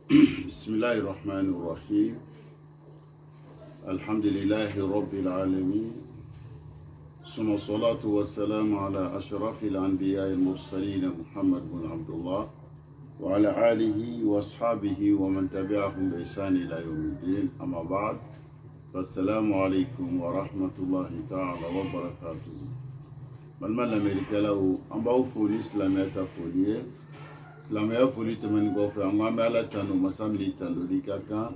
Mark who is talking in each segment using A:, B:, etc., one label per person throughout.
A: بسم الله الرحمن الرحيم الحمد لله رب العالمين ثم الصلاة والسلام على أشرف الأنبياء المرسلين محمد بن عبد الله وعلى آله وأصحابه ومن تبعهم بإحسان إلى يوم الدين أما بعد فالسلام عليكم ورحمة الله تعالى وبركاته من الأمريكا له أمباو فولي إسلامية فوليه silamɛya foli tɛmɛnen kɔfɛ an ko an bɛ ala tanu masa min tandoli ka kan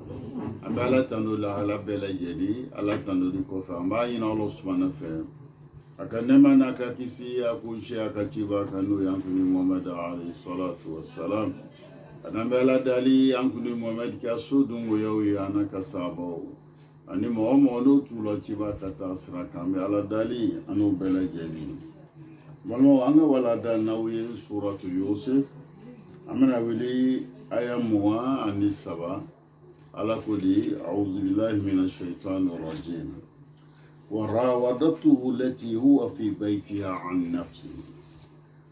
A: an bɛ ala tanu lahala bɛɛ lajɛlen ala tandoli kɔfɛ an b'a ɲini Allah subhanahu fɛ a ka nɛɛma n'a ka kisi a k'o si a ka ciba kan n'o ye an kuni Muhammad alayhi salatu wassalam an bɛ ala dali an kuni Muhammad ka so dungoyaw ye an n'a ka sahabaw ani mɔgɔ mɔgɔ n'o t'u la ciba ka taa sira kan an bɛ ala dali an n'o bɛɛ lajɛlen balimaw an ka walanda n'aw ye suratu Yusuf أمنا ولي آية موان عن السبع على كل أعوذ بالله من الشيطان الرجيم وراودته التي هو في بيتها عن نفسه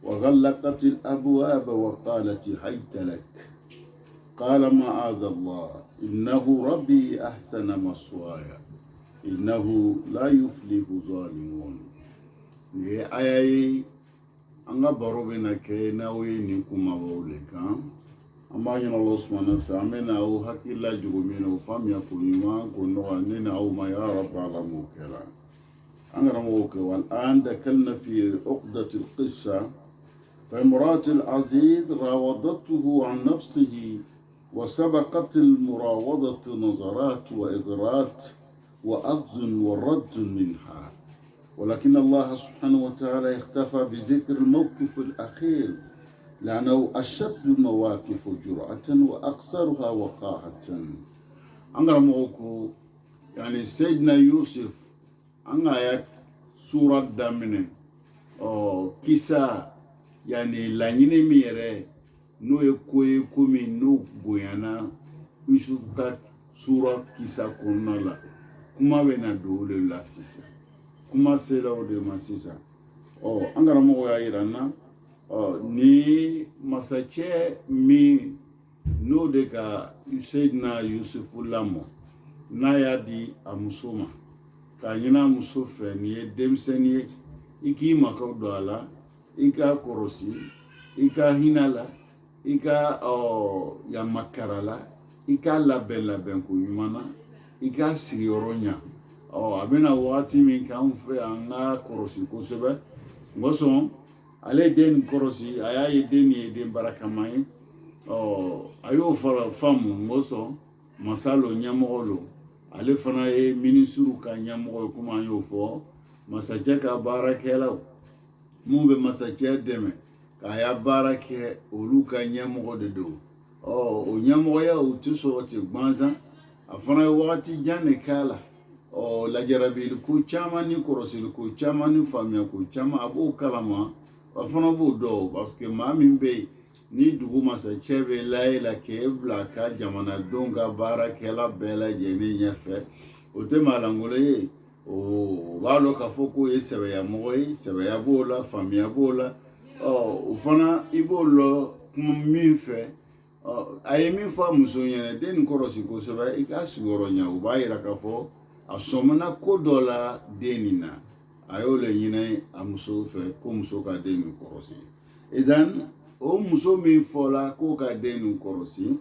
A: وغلقت الأبواب وقالت هيت لك قال معاذ الله إنه ربي أحسن مثواي إنه لا يفلح الظالمون آية an ka baro bɛna kɛ n'aw ye nin kumabaw le kan an b'a ɲini Allah subhanahu fɛ an bɛna aw hakilila jogo min na o faamuya ko ɲuman ko nɔgɔya ne ni aw ma ya rabbal alamin kɛla an karamɔgɔw kɛ والآن دخلنا في عقدة القصة فامرأة العزيز راودته عن نفسه وسبقت المراودة نظرات وإغراءات وأخذ ورد منها ولكن الله سبحانه وتعالى اختفى بذكر الموقف الأخير لأنه أشد المواقف جرأة وأقصرها وقاحة أنغرا موكو يعني سيدنا يوسف أنغايات سورة دامنة كيسا يعني لانيني ميري نو يكوي كومي نو بويانا يوسف كات سورة كيسا كونا لا كما بينا دولي لا سيسا kuma sela o de masisa an karamɔgɔ y'a yira n na ni masakɛ min n'o de ka Seydina Yusufu lamɔ n'a y'a di a muso ma k'a ɲini a muso fɛ nin ye denmisɛnnin ye i k'i makaw don a la i k'a kɔrɔsi i k'a hinɛ la i k'a yamakara la i k'a labɛn ko ɲuman na i k'a sigiyɔrɔ ɲa a bɛna waati min kɛ an fɛ an ka kɔrɔsi kosɛbɛ ngɔsɔn ale den kɔrɔsi a y'a ye den ye den barakama ye a y'o fara faamu ngɔsɔn masa lo ɲɛmɔgɔ lo ale fana ye minisiriw ka ɲɛmɔgɔ ye komi an y'o fɔ masakɛ ka baarakɛlaw mun bɛ masakɛ dɛmɛ k'a ya baara kɛ olu ka ɲɛmɔgɔ de don o ɲɛmɔgɔya o tɛ sɔrɔ ten gansan a fana ye wagati jan de k'a la lajarabili ko caman ni kɔrɔsili ko caman ni faamuya ko caman a b'o kalama a fana b'o dɔn parce que maa min bɛ yen ni dugu masakɛ bɛ layɛ la k'e bila ka jamanadenw ka baarakɛla bɛɛ lajɛlen ɲɛfɛ o tɛ maa langolo ye o b'a dɔn k'a fɔ k'o ye sɛbɛyamɔgɔ ye sɛbɛya b'o la faamuya b'o la o fana i b'o lɔ kuma min fɛ a ye min fɔ a muso ɲɛna den nin kɔrɔsi kosɛbɛ i k'a sigiyɔrɔ ɲa o b'a yira k'a fɔ a sɔmina ko dɔ la den nin na a y'o le ɲini a muso fɛ ko muso ka den nin kɔrɔsi idan o muso min fɔla ko ka den nin kɔrɔsi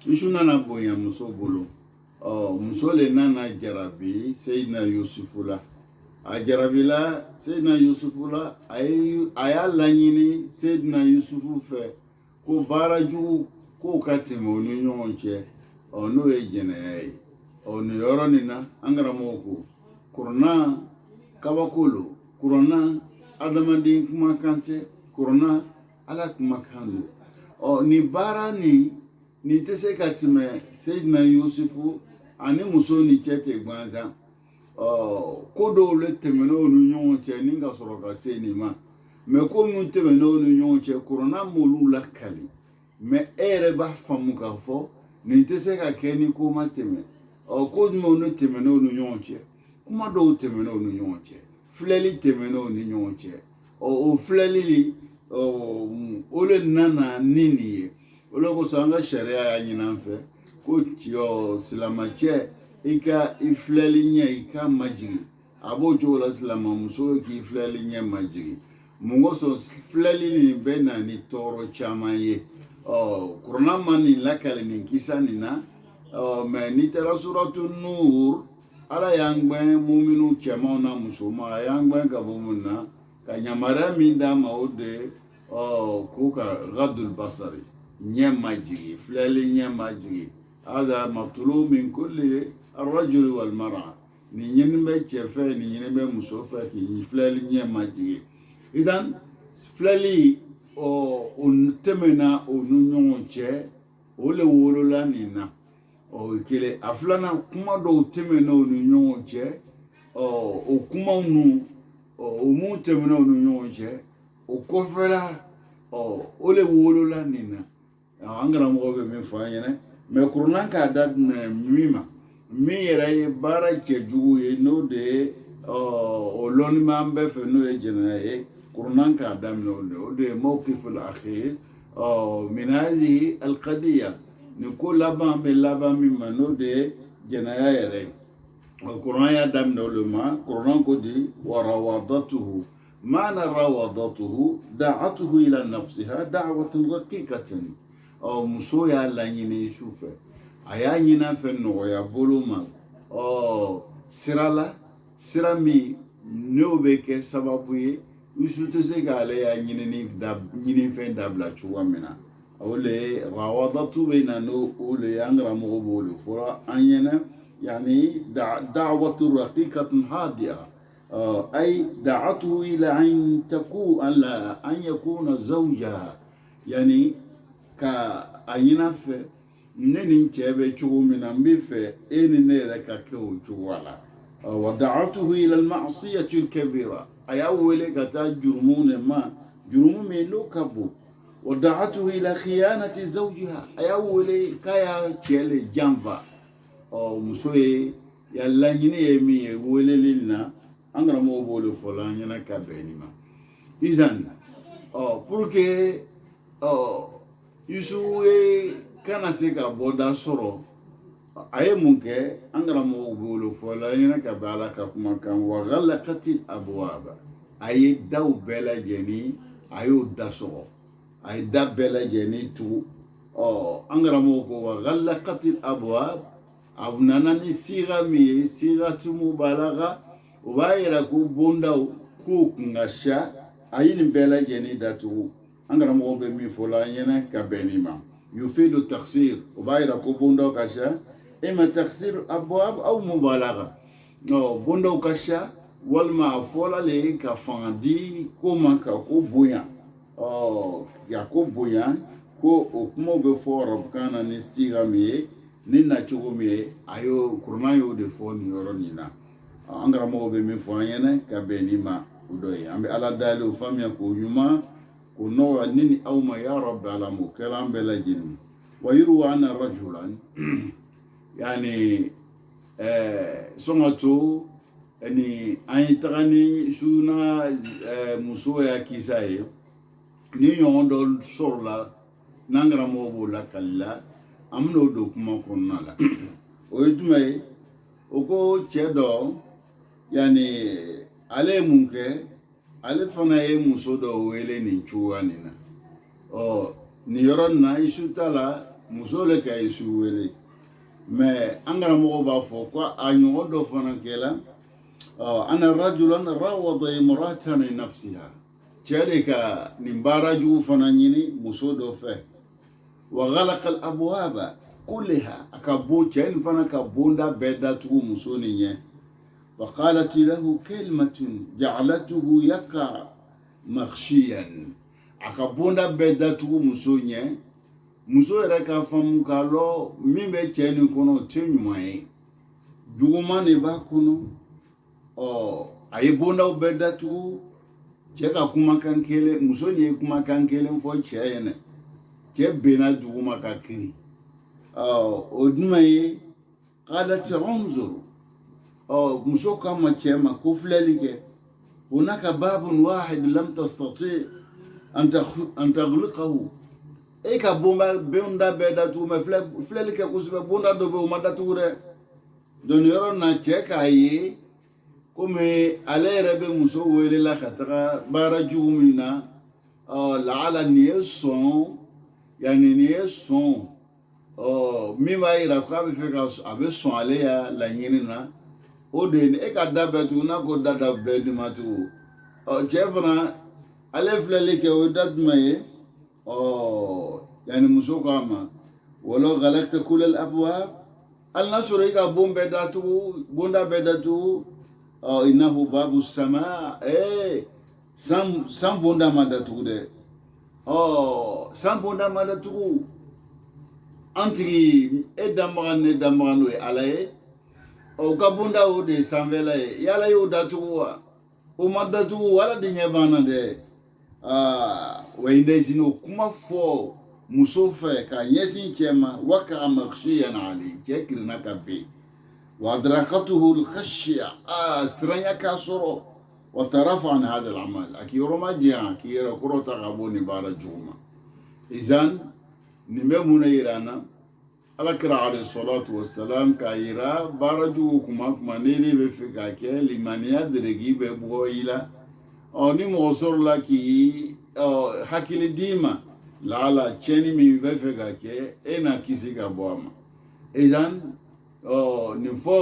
A: isu nana bonya muso bolo muso le nana jarabi Seydina Yusufu la a jarabila Seydina Yusufu la a y'a laɲini Seydina Yusufu fɛ ko baara jugu ko ka tɛmɛ o ni ɲɔgɔn cɛ n'o ye jɛnɛya ye nin yɔrɔ nin na an karamɔgɔ ko kurana kabako lo kurana adamaden kumakan tɛ kurana ala kumakan lo nin baara nin tɛ se ka tɛmɛ Seydina Yusufu ani muso ni cɛ tɛ gansan ko dɔw le tɛmɛn'o ni ɲɔgɔn cɛ ni ka sɔrɔ ka se nin ma mɛ ko min tɛmɛn'o ni ɲɔgɔn cɛ kurana m'olu lakali mɛ e yɛrɛ b'a faamu k'a fɔ nin tɛ se ka kɛ ni ko ma tɛmɛ ko jumɛnw ne tɛmɛn'o ni ɲɔgɔn cɛ kuma dɔw tɛmɛn'o ni ɲɔgɔn cɛ filɛli tɛmɛn'o ni ɲɔgɔn cɛ o filɛli o le nana ni nin ye Olo ko sanga sharia ya ɲinan fɛ ko silamacɛ i ka i filɛli ɲɛ i ka majigi a b'o cogo la silamamuso k'i filɛli ɲɛ majigi mun kosɔn filɛli nin bɛ na ni tɔɔrɔ caman ye kuranna ma nin lakali nin kisa nin na mɛ n'i taara suratu nur ala y'an gbɛn muminu cɛmanw na musoman a y'an gbɛn ka bɔ mun na ka yamaruya min d'a ma o de k'u ka gadul basari ɲɛ majigi filɛli ɲɛ majigi hada mabtulu min kulli arrajuli wal mar'a nin ɲini bɛ cɛ fɛ nin ɲini bɛ muso fɛ k'i filɛli ɲɛ majigi idan filɛli o tɛmɛna o ni ɲɔgɔn cɛ o le wolola nin na o ye kelen a filanan kuma dɔw tɛmɛna o ni ɲɔgɔn cɛ o kumaw nu o mun tɛmɛna o ni ɲɔgɔn cɛ o kɔfɛla o le wolola nin na an karamɔgɔ bɛ min fɔ an ɲɛna mɛ kuranna k'a daminɛ min ma min yɛrɛ ye baara cɛjugu ye n'o de ye o lɔnni b'an bɛɛ fɛ n'o ye jɛnɛya ye kuranna k'a daminɛ o de ye mawqiful akhir min hazihi alqadiya nin ko laban bɛ laban min ma n'o de ye jɛnɛya yɛrɛ ye kuranna y'a daminɛ o le ma kuranna ko di wa rawadatuhu maana rawadatuhu da'atuhu ila nafsiha da'watan raqiqatan muso y'a laɲini su fɛ a y'a ɲini a fɛ nɔgɔya bolo ma sira min n'o bɛ kɛ sababu ye Yusu tɛ se k'ale y'a ɲinifɛn dabila cogoya min na o le ye rawadatu bɛ na n'o le ye an karamɔgɔ b'o le fɔra an ɲɛna yani da'watu raqiqatun hadiya ay da'atuhu ila an yakuna zawjaha yani ka a ɲina fɛ ne ni cɛ bɛ cogo min na n bɛ fɛ e ni ne yɛrɛ ka kɛ o cogoya la wa da'atuhu ila al-ma'siyati al-kabira a y'a wele ka taa jurumu de ma jurumu min n'o ka bon wa da'atuhu ila khiyanati zawjiha a y'a wele k'a y'a cɛ le janfa muso ye ya laɲini ye min ye weleli na an karamɔgɔ b'o le fɔ la an ɲɛna ka bɛn nin ma izan pour que Yusu kana se ka bɔda sɔrɔ a ye mun kɛ an karamɔgɔw b'o le fɔ la an ɲɛna ka bɛn ala ka kuma kan wa ghallaqatil abwaaba a ye daw bɛɛ lajɛlen a y'o da sɔgɔ a ye da bɛɛ lajɛlen tugu an karamɔgɔw ko wa ghallaqatil abwaab a nana ni siga min ye sigatu mubalaga o b'a yira ko bondaw k'o kun ka siya a ye nin bɛɛ lajɛlen datugu an karamɔgɔw bɛ min fɔ la an ɲɛna ka bɛn nin ma yufidu taksir o b'a yira ko bondaw ka siya ima taksir abwaab aw mubalaga bondaw ka siya walima a fɔla le ka fanga di ko ma ka ko bonya ya ko bonya ko o kumaw bɛ fɔ arabukan na ni siga min ye ni nacogo min ye a y'o kuranna y'o de fɔ nin yɔrɔ nin na an karamɔgɔw bɛ min fɔ an ɲɛna ka bɛn nin ma o dɔ ye an bɛ ala dayɛlɛ o faamuya k'o ɲuman k'o nɔgɔya ne ni aw ma ya rabbi alamu o kɛra an bɛɛ lajɛlen wa yurwa anna rajulan yani sɔngɔ to ni an ye taga ni suna muso ya kisa ye ni ɲɔgɔn dɔ sɔrɔla n'an karamɔgɔ b'o lakali la an bɛn'o don kuma kɔnɔna la o ye jumɛn ye o ko cɛ dɔ yani ale ye mun kɛ ale fana ye muso dɔ wele nin cogoya nin na nin yɔrɔ nin na Yusu ta la muso le ka Yusu wele mɛ an karamɔgɔ b'a fɔ ko a ɲɔgɔn dɔ fana kɛla ana rajulan rawada imra'atan li nafsiha cɛ de ka nin baara jugu fana ɲini muso dɔ fɛ wa ghalaqa al-abwaaba kullaha a ka bon cɛ nin fana ka bonda bɛɛ datugu muso nin ɲɛ wa qalat lahu kalimatun ja'alatuhu yaqa makhshiyan a ka bonda bɛɛ datugu muso ɲɛ muso yɛrɛ ka faamu k'a lɔ min bɛ cɛ nin kɔnɔ o tɛ ɲuman ye juguman de b'a kɔnɔ a ye bondaw bɛɛ datugu cɛ ka kumakan kelen muso nin ye kumakan kelen fɔ cɛ ɲɛna cɛ benna duguma ka kiri o jumɛn ye qalat unzur muso k'a ma cɛ ma ko filɛli kɛ hunaka babun wahid lam tastati an taghliqahu e ka bonda bɛɛ datugu mɛ filɛli kɛ kosɛbɛ bonda dɔ bɛ o ma datugu dɛ donc yɔrɔ na cɛ k'a ye komi ale yɛrɛ bɛ muso welela ka taga baara jugu min na laala nin ye sɔn yani nin ye sɔn min b'a yira k'a bɛ fɛ ka a bɛ sɔn ale ya laɲini na o de ye e ka da bɛɛ tugu n'a ko da bɛɛ di ma tugu cɛ fana ale filɛli kɛ o ye da jumɛn ye yani muso ko a ma wala galakta kulal abwab hali n'a sɔrɔ i ka bonda bɛɛ datugu innahu babu sama san bonda ma datugu dɛ san bonda ma datugu an tigi e danbaga ne danbaga n'o ye ala ye o ka bonda o de ye sanfɛla ye yala y'o datugu wa o ma datugu ala de ɲɛ banna dɛ wa indɛsini o kuma fɔ muso fɛ ka ɲɛsin cɛ ma wa ka maghshiyan ali cɛ kirina ka ben wa adrakatuhu al-khashya siranya ka sɔrɔ wa tarafa an hada al-amal a k'i yɔrɔ ma janya k'i yɛrɛ kɔrɔta ka bɔ nin baara jugu ma izan nin bɛ mun yira an na alakira alayhi salatu wassalam k'a yira baara jugu kuma ne bɛ fɛ ka kɛ limaniya deregi bɛ bɔ i la ni mɔgɔ sɔrɔla k'i hakili d'i ma laala tiɲɛni min bɛ fɛ ka kɛ e na kisi ka bɔ a ma izan nin fɔ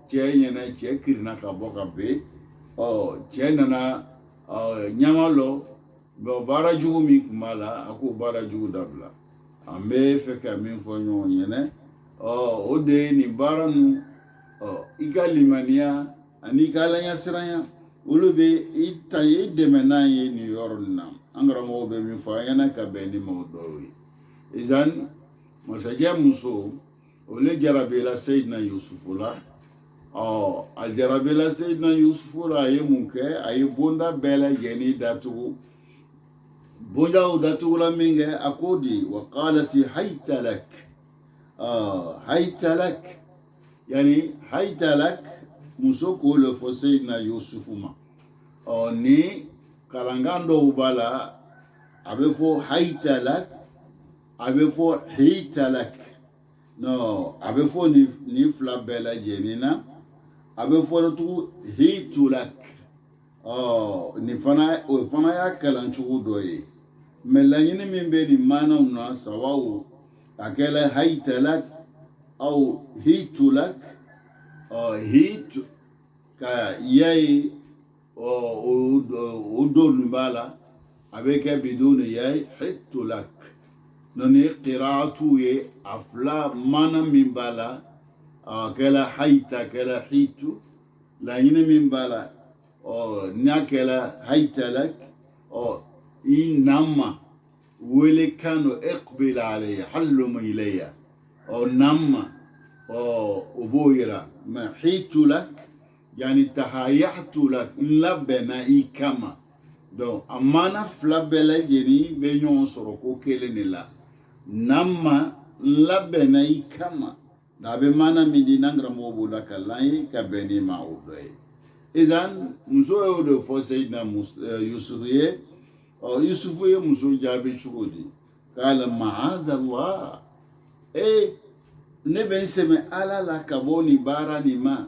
A: cɛ ɲɛna cɛ kirina ka bɔ ka ben cɛ nana ɲama lɔ baara jugu min tun b'a la a k'o baara jugu dabila an bɛ fɛ ka min fɔ ɲɔgɔn ɲɛna o de ye nin baara nu i ka limaniya ani i ka alaɲasiranya olu bɛ i dɛmɛ n'a ye nin yɔrɔ nin na an karamɔgɔw bɛ min fɔ an ɲɛna ka bɛn ni maaw dɔw ye izan masakɛ muso olu jarabila Seyidina Yusufu la a jarabila Seyidina Yusufu la a ye mun kɛ a ye bonda bɛɛ lajɛlen datugu bonda o datugula min kɛ a ko di wa qalati haytalak yani haytalak muso k'o le fɔ Seyidina Yusufu ma ni kalankan dɔw b'a la a bɛ fɔ haytalak a bɛ fɔ hitalak non a bɛ fɔ ni fila bɛɛ lajɛlen na a bɛ fɔ tugu hitulak nin fana o fana y'a kalan cogo dɔ ye mɛ laɲini min bɛ nin maanaw na sawaw a kɛla hitalak aw hitulak hit ka ya ye o do nin b'a la a bɛ kɛ biduni ya ye hitulak nani qiraatu ye a fila mana min b'a la kɛla hayita kɛla hitu laɲini min b'a la n'a kɛla hayitalak i namma wele kan do iqbil alayya halluma ilayya namma o b'o yira mɛ hitulak yani tahayatu lak n labɛnna i kama donc a mana fila bɛɛ lajɛlen bɛ ɲɔgɔn sɔrɔ ko kelen de la namma labɛnna i kama a bɛ mana min di n'an karamɔgɔ b'o la ka lan ye ka bɛn ni ma o dɔ ye idan muso y'o de fɔ Seyidina Yusufu ye Yusufu ye muso jaabi cogo di k'ala ma'azallah ne bɛ n sɛmɛ ala la ka bɔ nin baara nin ma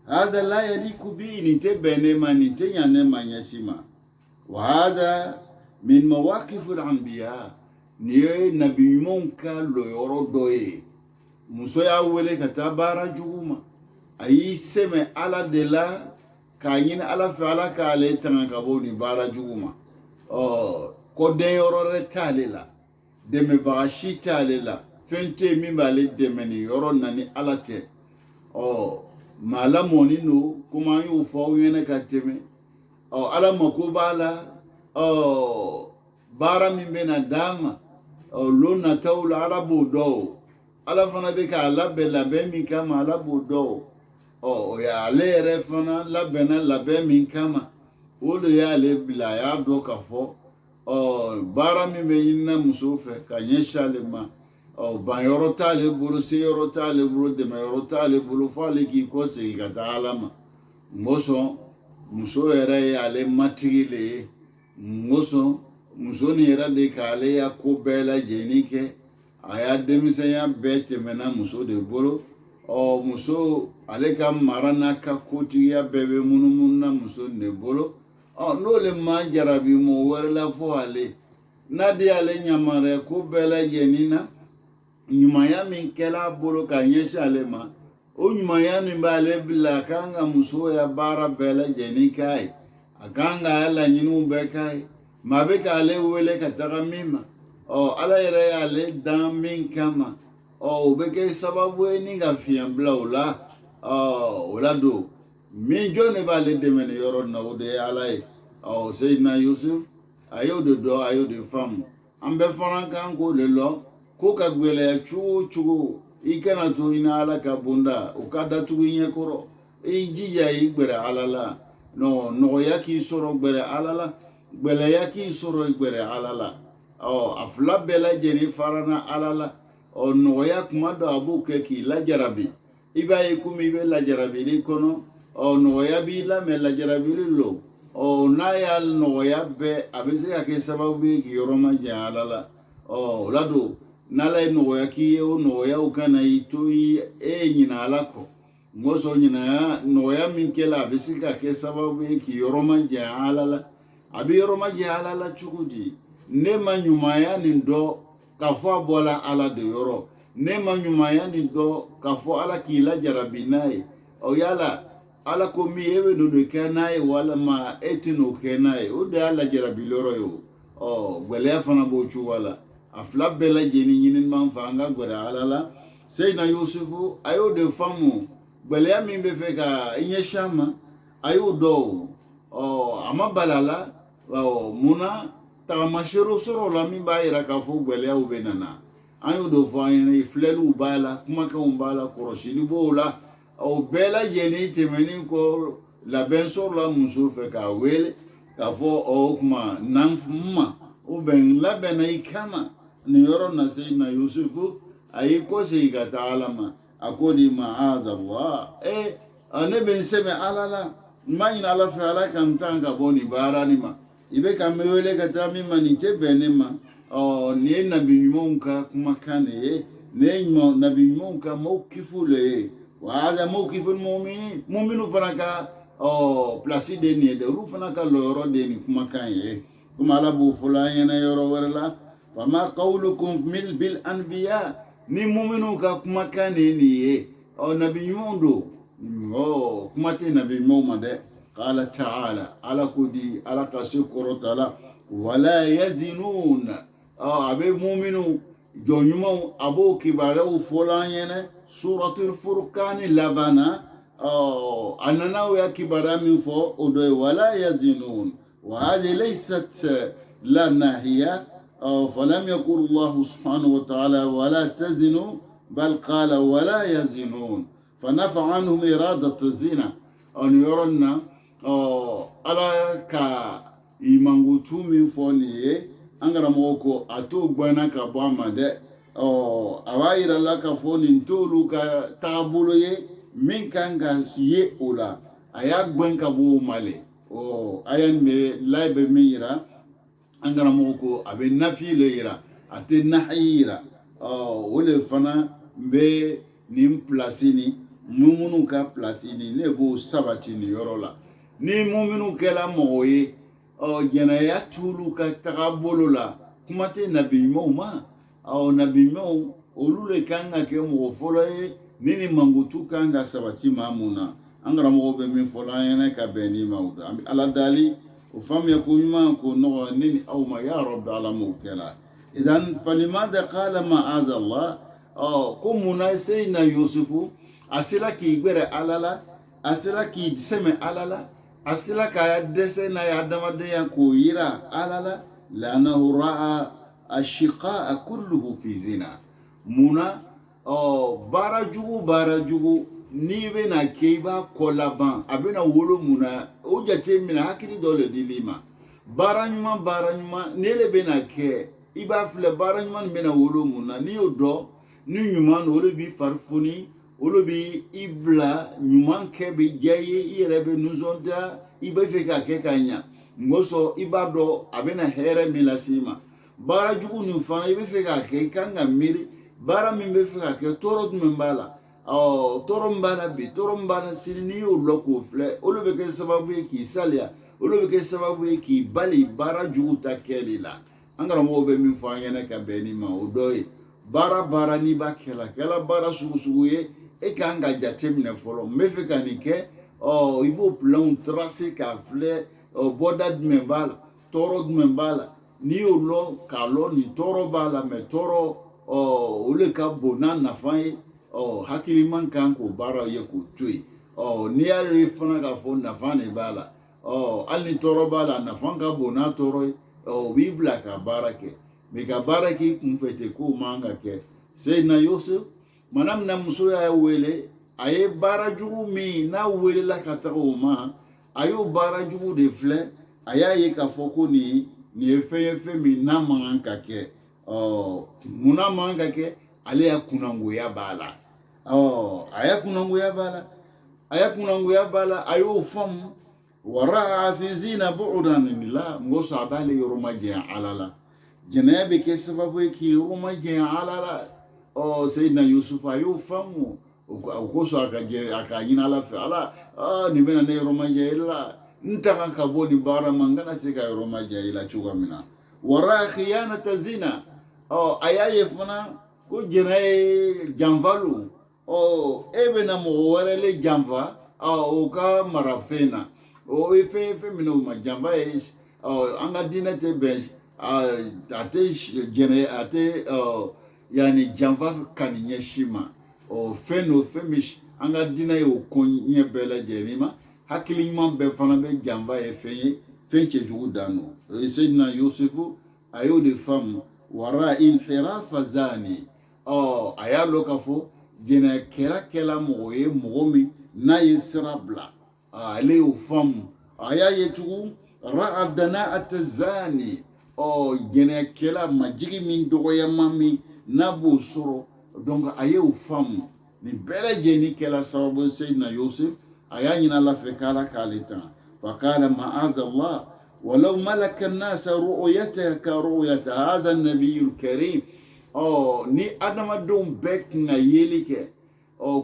A: hada la yaliku bi nin tɛ bɛn ne ma nin tɛ ɲa ne ma ɲɛsi ma wa hada min mawaqifil anbiya nin ye nabi ɲumanw ka lɔyɔrɔ dɔ ye muso y'a wele ka taa baara jugu ma a y'i sɛmɛ ala de la k'a ɲini ala fɛ ala k'ale tanga ka bɔ nin baara jugu ma kɔdɛn yɔrɔ wɛrɛ t'ale la dɛmɛbaga si t'ale la fɛn tɛ min b'ale dɛmɛ nin yɔrɔ na ni ala tɛ maa lamɔni don komi an y'o fɔ aw ɲɛna ka tɛmɛ ala mako b'a la baara min bɛna d'a ma lon nataw la ala b'o dɔn ala fana bɛ k'a labɛn labɛn min kama ala b'o dɔn o y'ale yɛrɛ fana labɛnna labɛn min kama o de y'ale bila a y'a dɔn k'a fɔ baara min bɛ ɲinina muso fɛ ka ɲɛsin ale ma banyɔrɔ t'ale bolo seyɔrɔ t'ale bolo dɛmɛyɔrɔ t'ale bolo f'ale k'i kɔ segin ka taa ala ma n ko sɔn muso yɛrɛ ye ale matigi le ye n ko sɔn muso ni yɛrɛ de k'ale ya ko bɛɛ lajɛlen kɛ a y'a denmisɛnya bɛɛ tɛmɛna muso de bolo muso ale ka mara n'a ka kotigiya bɛɛ bɛ munumunu na muso de bolo n'o le ma jarabi mɔgɔ wɛrɛ la fɔ ale n'a de y'ale yamaruya ko bɛɛ lajɛlen na ɲumanya min kɛla a bolo ka ɲɛsin ale ma o ɲumanya min b'ale bila a kan ka musoya baara bɛɛ lajɛlen k'a ye a kan ka laɲiniw bɛɛ k'a ye maa bɛ k'ale wele ka taga min ma ala yɛrɛ y'ale dan min kama o bɛ kɛ sababu ye ni ka fiɲɛ bila o la don min jɔn de b'ale dɛmɛ nin yɔrɔ in na o de ye ala ye Seydina Yusuf a y'o de dɔn a y'o de faamu an bɛɛ fana kan k'o de lɔ ko ka gwɛlɛya cogo o cogo i kana to i ni ala ka bonda o ka datugu i ɲɛkɔrɔ i jija i gbɛrɛ ala la nɔgɔya k'i sɔrɔ gbɛrɛ ala la gwɛlɛya k'i sɔrɔ i gbɛrɛ ala la a fila bɛɛ lajɛlen farana ala la nɔgɔya kuma dɔ a b'o kɛ k'i lajarabi i b'a ye komi i bɛ lajarabili kɔnɔ nɔgɔya b'i lamɛn lajarabili lo n'a y'a nɔgɔya bɛɛ a bɛ se ka kɛ sababu ye k'i yɔrɔ ma jan ala la o la don n'ala ye nɔgɔya k'i ye o nɔgɔyaw kana i to e ɲina ala kɔ mɔsɔn nɔgɔya min kɛla a bɛ se ka kɛ sababu ye k'i yɔrɔ ma jan ala la a bɛ yɔrɔ ma jan ala la cogo di ne ma ɲumanya nin dɔ k'a fɔ a bɔla ala de yɔrɔ ne ma ɲumanya nin dɔ k'a fɔ ala k'i lajarabi n'a ye yala ala ko min e bɛ n'o de kɛ n'a ye walima e tɛ n'o kɛ n'a ye o de y'a lajarabi yɔrɔ ye o gwɛlɛya fana b'o cogo la a fila bɛɛ lajɛlen ɲini man fɛ an ka gɛrɛ ala la Seydina Yusufu a y'o de faamu gwɛlɛya min bɛ fɛ ka i ɲɛsin a ma a y'o dɔn a ma bali a la munna tagamasɛriw sɔrɔ la min b'a jira k'a fɔ gwɛlɛyaw bɛ nana an y'o de fɔ an ɲɛna filɛliw b'a la kumakanw b'a la kɔrɔsili b'o la o bɛɛ lajɛlen tɛmɛnen kɔ labɛn sɔrɔla muso fɛ k'a wele k'a fɔ o kuma nan ma labɛnna i kama nin yɔrɔ na Seydina Yusufu a y'i kɔsegin ka taa ala ma a ko de ma'azallah ne bɛ n sɛbɛn ala la n b'a ɲini ala fɛ ala ka n tan ka bɔ nin baara nin ma i bɛ ka n bɛ wele ka taa min ma nin tɛ bɛn ne ma nin ye nabi ɲumanw ka kumakan de ye nin ye nabi ɲumanw ka mawkifu le ye wa hada mawkifu muminu fana ka place de nin ye dɛ olu fana ka lɔyɔrɔ de ye nin kumakan ye komi ala b'o fɔla an ɲɛna yɔrɔ wɛrɛ la fama qawlukum bil anbiya ni muminu ka kumakan de ye nin ye nabi ɲumanw don kuma tɛ nabi ɲumanw ma dɛ qala ta'ala ala ko di ala ka se kɔrɔta la wala yazinun a bɛ muminu jɔn ɲumanw a b'o kibaruyaw fɔla an ɲɛna suratul furqani laban na a nana o ya kibaruya min fɔ o dɔ ye wala yazinun وهذه ليست لا ناهية فلم يقل الله سبحانه وتعالى ولا تزنوا بل قال ولا يزنون فنفى عنهم إرادة الزنا أن يرون على كإيمانغوتو من فوني أنغرا موكو أتو بنا كباما ده أوائر الله كفوني نتولو كتابولو من كان كيه أولا أياك بنا كبو مالي ayan me laibe min yira an gara mɔgɔ ko a bɛ nafi le yira a tɛ nahi yira o le fana bɛ nin pilasi ni minnu ka pilasi ni ne b'o sabati nin yɔrɔ la ni minnu kɛra mɔgɔ ye jɛnɛya t'olu ka taga bolo la kuma tɛ nabi ɲumanw ma nabi ɲumanw olu le kan ka kɛ mɔgɔ fɔlɔ ye ni nin mankutu kan ka sabati maa mun na an karamɔgɔ bɛ min fɔla an ɲɛna ka bɛn ni ma o da ala dali o faamuya ko ɲuman ko nɔgɔ ne ni aw ma ya rabbi ala m'o kɛla idan falimada qala ma'azallah ko munna Seydina Yusufu a sera k'i gbɛrɛ ala la a sera k'i sɛmɛ ala la a sera k'a dɛsɛ n'a ye adamadenya k'o yira ala la la'annahu ra'a ashiqa'a kulluhu fi zina munna baara jugu n'i bɛna kɛ i b'a kɔ laban a bɛna wolo mun na o jate minɛ hakili dɔ le dil'i ma baara ɲuman ne le bɛna kɛ i b'a filɛ baara ɲuman nin bɛna wolo mun na n'i y'o dɔn ni ɲuman don olu b'i fari foni olu b'i bila ɲuman kɛ bɛ diya i ye i yɛrɛ bɛ nisɔndiya i bɛ fɛ ka kɛ ka ɲa ngoso ibado abena here milasima bara jugu ni fana ibe fe ka ke kanga miri bara min be fe ka ke toro dum mbala toro mbala bi toro mbala sini o loko fle o lo be ke sababu ki salia o lo be ke sababu ki bali bara jugu ta kelila angara mo be min fa yana ka beni ma o doy bara ni ba kela bara sugu ye e kanga jatemine folo me fe ka ni ke ibo plan tracé ka fle boda dmembala toro dmembala ni ulo kalo ni toro bala me toro ule ka bona nafai hakili man kan ko bara ye ko tui ni ari fana ka fo nafane bala ali toro bala nafan ka bona toro bibla ka barake me ka barake kun fete ko manga ke sai na Yusuf manam na muso ya wele aye bara jugu mi na wele la ka tago ma ayo bara jugu de fle aya ye ka foko ni efe mi na mangan ka ke muna mangan ka ke ale ya kunango ya bala aya kunango ya bala ayo fam wara fi zina bu'dan la ngosa bale yoroma je alala janabe ke sababu ki yoroma je alala sayyidina Yusuf ayo famu ukoso akanyina ala fe ala ni bena ne yoroma je ila ntaka kaboni bara mangana sika yoroma je ila chuga mina wara khiyanata zina ayaye fana ko jene jamvalu ebe na mo warele jamva o ka marafena ife mina ma jamva is anga dina te be ate jene ate yani jamva kaninye shima feno femish anga dina yo konye bela jenima hakili man be fana be jamba e fenche jugu dano sayyidina Yusufu ayo de femme wara inhirafa zani aya lokafo jena kela moye mogomi na yisrabla ale o femme aya ye jugu ra'adana atazani jena kela majigi min dogoya mami na bo soro donc aye o femme ni bele jeni kela sababu sayyidina Yusuf aya nyina la fekala kalita fakala ma'azallah ولو ملك الناس رؤيته كرؤية هذا النبي الكريم ni adama don bek na yelike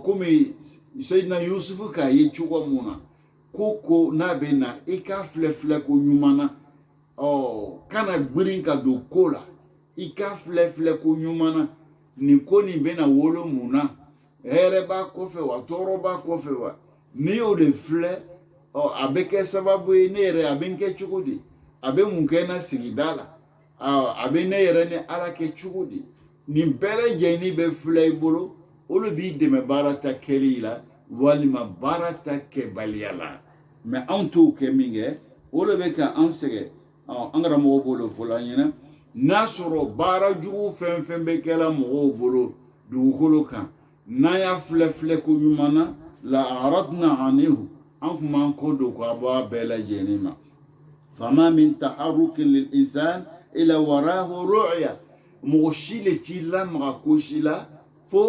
A: kumi sayyidina Yusuf ka ye chugo muna koko na bena ika flefle ko nyumana kana gbirin ka do kola ika flefle ko nyumana ni koni bena wolo muna hereba kofe wa toroba kofe wa ni o de fle abeke sababu nere abenke chukudi abe munkena sigidala abe nere ne alake chukudi ni mpele jeni be fle bolo olo bi de me barata kelila walima barata ke baliala me antu ke minge olo be ka ansege angara mo bolo fulanyina nasoro bara jugu fenfe kela mo bolo du holokan na ya fle ko nyumana la aradna anihu أنكم كودو كابا بلا جنيما فما من تحرك للإنسان إلا وراه رؤية مغشيلة تيلا مغاكوشيلا فو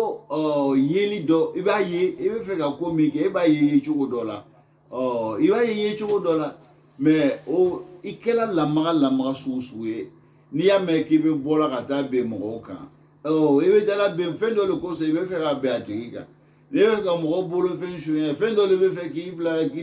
A: يلي دو إبا فيكا كوميكي إبا يشوكو دولا إبا يشوكو دولا mais ikela lamaga susuye niya me kibe bola kata be moka ibe dala be fendo le ko se ibe fera be atirika nibe ka mo bolo fenshu fendo le be fe ki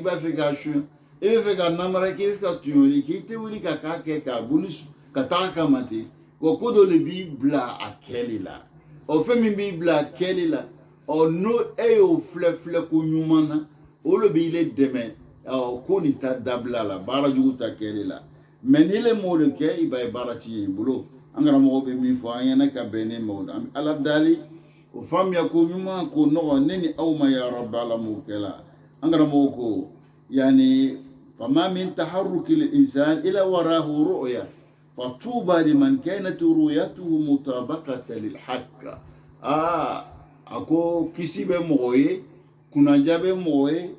A: ba fe ka shu ibe fe ka namara ki fe ka tuyoli ki te wuli ka ke ka bunus ka ta ka mate ko kodo le bibla akelila o fe mi bibla akelila o no o fle ko nyumana o le bi le deme ko ni ta dabla la bara jugu ta kelela menile mo le ke iba barati bulo angara mo be mi fo ayana ka bene mo ala dali o fam ya ko nyuma ko no neni awma ya rabbal mukela angara mo ko yani fama min taharruk al insan ila warahu ru'ya fatuba liman kanat ru'yatuhu mutabaqatan lil haqq ako kisibe moye kuna jabe moye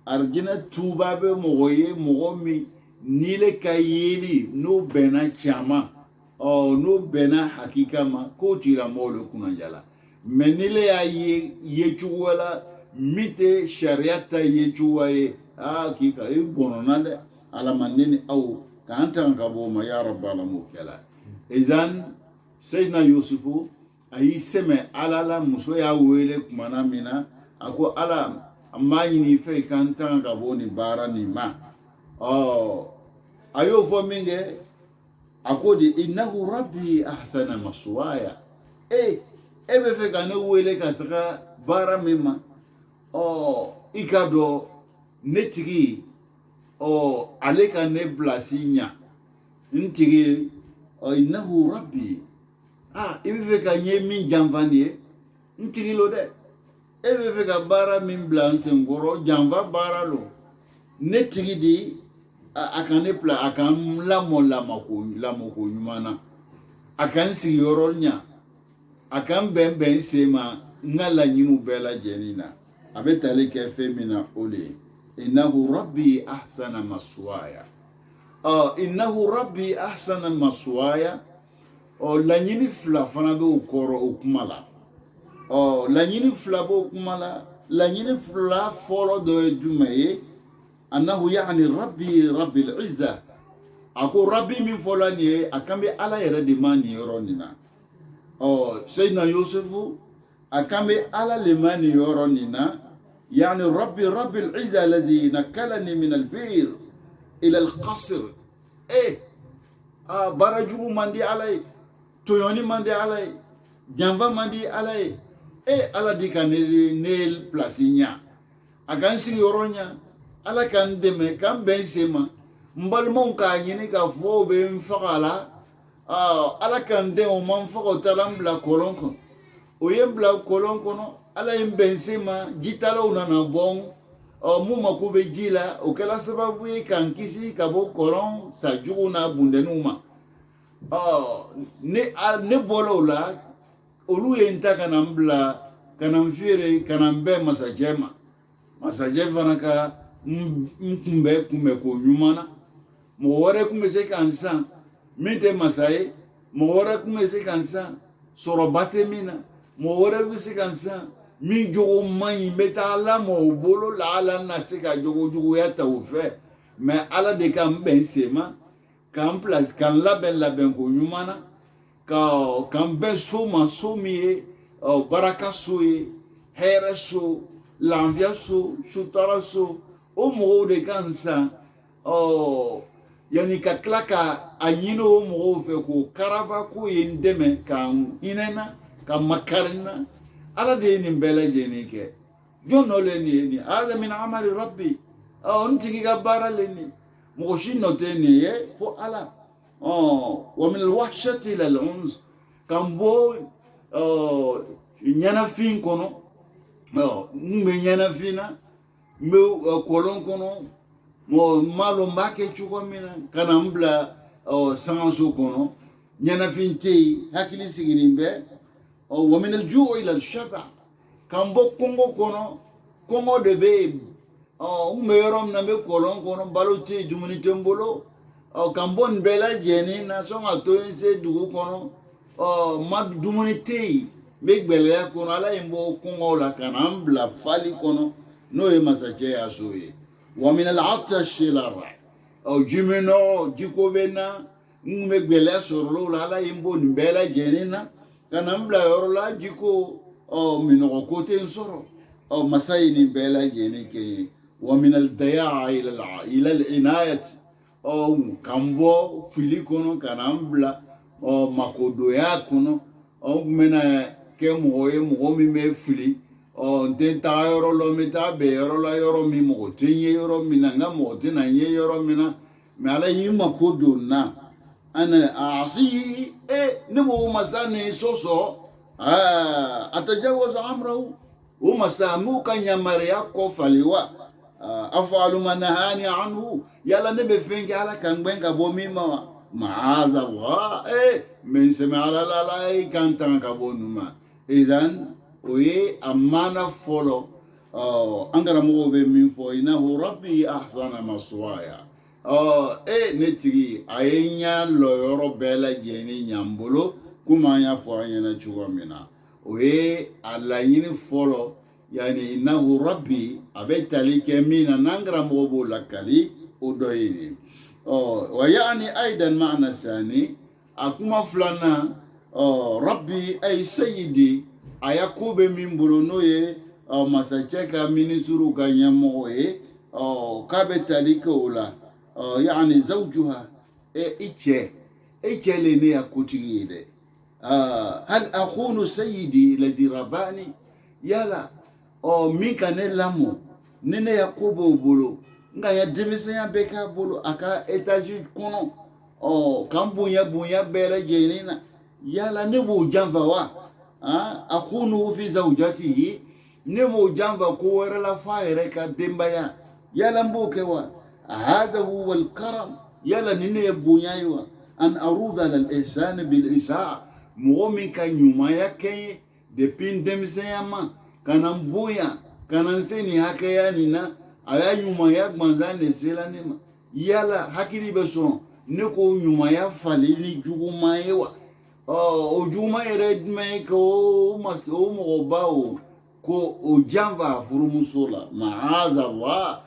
A: argina tuba be moye mogomi nile kayeli no bena chama no bena hakika ma ko tira molo kuna jala menile ya yechuwala mite shariata yechuwaye hakika bononade ala manene au k'an tanga ka bɔ o ma ya rabbi ala m'o kɛla izan Seydina Yusufu a y'i sɛmɛ ala la muso y'a wele kumana min na a ko ala an b'a ɲini i fɛ i k'an tanga ka bɔ nin baara nin ma a y'o fɔ min kɛ a ko de innahu rabbi ahsana maswaya e bɛ fɛ ka ne wele ka taga baara min ma i ka dɔn ne tigi ale ka ne bilasi ɲa n tigi innahu rabbi i bɛ fɛ ka n ye min janfa nin ye n tigi lo dɛ e bɛ fɛ ka baara min bila n senkɔrɔ janfa baara lo ne tigi di a ka ne bila a ka n lamɔ ko ɲuman na a ka n sigiyɔrɔ ɲa a ka n bɛn sen ma n ka laɲiniw bɛɛ lajɛlen na a bɛ tali kɛ fɛn min na o de ye innahu rabbi ahsana maswaya innahu rabbi ahsana maswaya laɲini fila fana bɛ o kɔrɔ o kuma la laɲini fila bɛ o kuma la laɲini fila fɔlɔ dɔ ye jumɛn ye annahu yani rabbil izza a ko rabbi min fɔla nin ye a kan bɛ ala yɛrɛ de ma nin yɔrɔ nin na Seydina Yusufu a kan bɛ ala le ma nin yɔrɔ nin na yani rabbil izza allazi nakalani min albir ila alqasr baara jugu man di ala ye tɔɲɔni man di ala ye janfa man di ala ye ala di ka ne pilasi ɲa a ka n sigiyɔrɔ ɲa ala ka n dɛmɛ ka n bɛn sen ma n balimaw k'a ɲini k'a fɔ o bɛ n faga la ala ka n dɛmɛ o ma n faga o taara n bila kɔlɔn kɔnɔ o ye n bila kɔlɔn kɔnɔ ala ye n bɛn sen ma jitalaw nana bɔ mun mako bɛ ji la o kɛra sababu ye ka n kisi ka bɔ kɔlɔn sajugu n'a bundɛniw ma ne bɔra o la olu ye n ta ka na n bila ka na n feere ka na n bɛn masajɛ ma masajɛ fana ka n kunbɛ ko ɲuman na mɔgɔ wɛrɛ tun bɛ se ka n san min tɛ masa ye mɔgɔ wɛrɛ tun bɛ se ka n san sɔrɔba tɛ min na mɔgɔ wɛrɛ bɛ se ka n san min jogo man ɲi n bɛ taa lamɔ o bolo la ala na se ka jogo juguya ta o fɛ mɛ ala de ka n bɛn sen ma ka n labɛn ko ɲuman na ka n bɛn so ma so min ye baraka so ye hɛrɛ so lafiya so sutara so o mɔgɔw de ka n san yanni ka tila ka a ɲini o mɔgɔw fɛ k'o karaba k'o ye n dɛmɛ ka n hinɛ na ka makari n na ala de ye nin bɛɛ lajɛlen kɛ jɔn nɔ le nin ye nin hada min amali rabbi n tigi ka baara le nin mɔgɔ si nɔ tɛ nin ye fo ala wa min alwahshati ila alunz ka n bɔ ɲɛnafin kɔnɔ n bɛ ɲɛnafin na n bɛ kɔlɔn kɔnɔ n m'a dɔn n b'a kɛ cogo min na ka na n bila sangaso kɔnɔ ɲɛnafin tɛ yen hakili sigilen bɛ wa min alju'i ila alshaba ka n bɔ kɔngɔ kɔnɔ kɔngɔ de bɛ yen n bɛ yɔrɔ min na n bɛ kɔlɔn kɔnɔ balo tɛ yen dumuni tɛ n bolo ka n bɔ nin bɛɛ lajɛlen na sɔn ka to n se dugu kɔnɔ ma dumuni tɛ yen n bɛ gbɛlɛya kɔnɔ ala ye n bɔ kɔngɔw la ka na n bila fali kɔnɔ n'o ye masakɛ y'a so ye wa min al-atashi lara jiminɔ jiko bɛ n na n bɛ gbɛlɛya sɔrɔ o la ala ye n bɔ nin bɛɛ lajɛlen na ka na n bila yɔrɔ la jiko minɔgɔ ko tɛ n sɔrɔ masa ye nin bɛɛ lajɛlen kɛ ye wa min al-daya'a ila al-inayati ka n bɔ fili kɔnɔ ka na n bila makodoya kɔnɔ n bɛna kɛ mɔgɔ ye mɔgɔ min bɛ fili n tɛ taga yɔrɔ la n bɛ taa bɛn yɔrɔ la yɔrɔ min mɔgɔ tɛ n ye yɔrɔ min na n ka mɔgɔ tɛ na n ye yɔrɔ min na mɛ ala y'i mako don n na asi ne b'o masa nin sɔsɔ a tajawaza amrahu o masa n b'u ka yamaruya kɔ falen wa af'alu ma nahani anhu yala ne bɛ fɛn kɛ ala kan gbɛn ka bɔ min ma wa ma'azallah mɛ n sɛmɛ ala la ala y'i kan tanga ka bɔ ninnu ma idan o ye a maana fɔlɔ an karamɔgɔw bɛ min fɔ innahu rabbi ahsana maswaya ne tigi a ye n ɲa lɔyɔrɔ bɛɛ lajɛlen ɲa n bolo komi an y'a fɔ an ɲɛna cogo min na o ye a laɲini fɔlɔ yani innahu rabbi a bɛ tali kɛ min na n'an karamɔgɔ b'o lakali o dɔ ye nin ويعني أيضا معنى ثاني أكما فلانا ربي أي سيدي أيكوب من بلونوي مساجك من سروك يموي كابتاليك ولا يعني زوجها إيش لني أكوتي هل أخون سيدي الذي رباني يلا ميكا نلامو نene yakobo bolo nga ya demisenya beka bolo aka etaji kono kan bunya bela jenina yala ne bo janva wa akunu fi zawjatihi ne bo janva ko wara la faire ka dembaya yala mboke wa hada huwa alkaram yala nene bunya yiwa an aruda lal ihsan bil isaa mu'min kan nyuma yake de pin demisenya ma kanan bunya kanan seni haka yani na aya nyuma ya gbanza ne sela ne ma yala hakili beso ne ko nyuma ya falili juguma yewa o juma ere me ko maso mo bawo ko o janva furu musola ma'aza Allah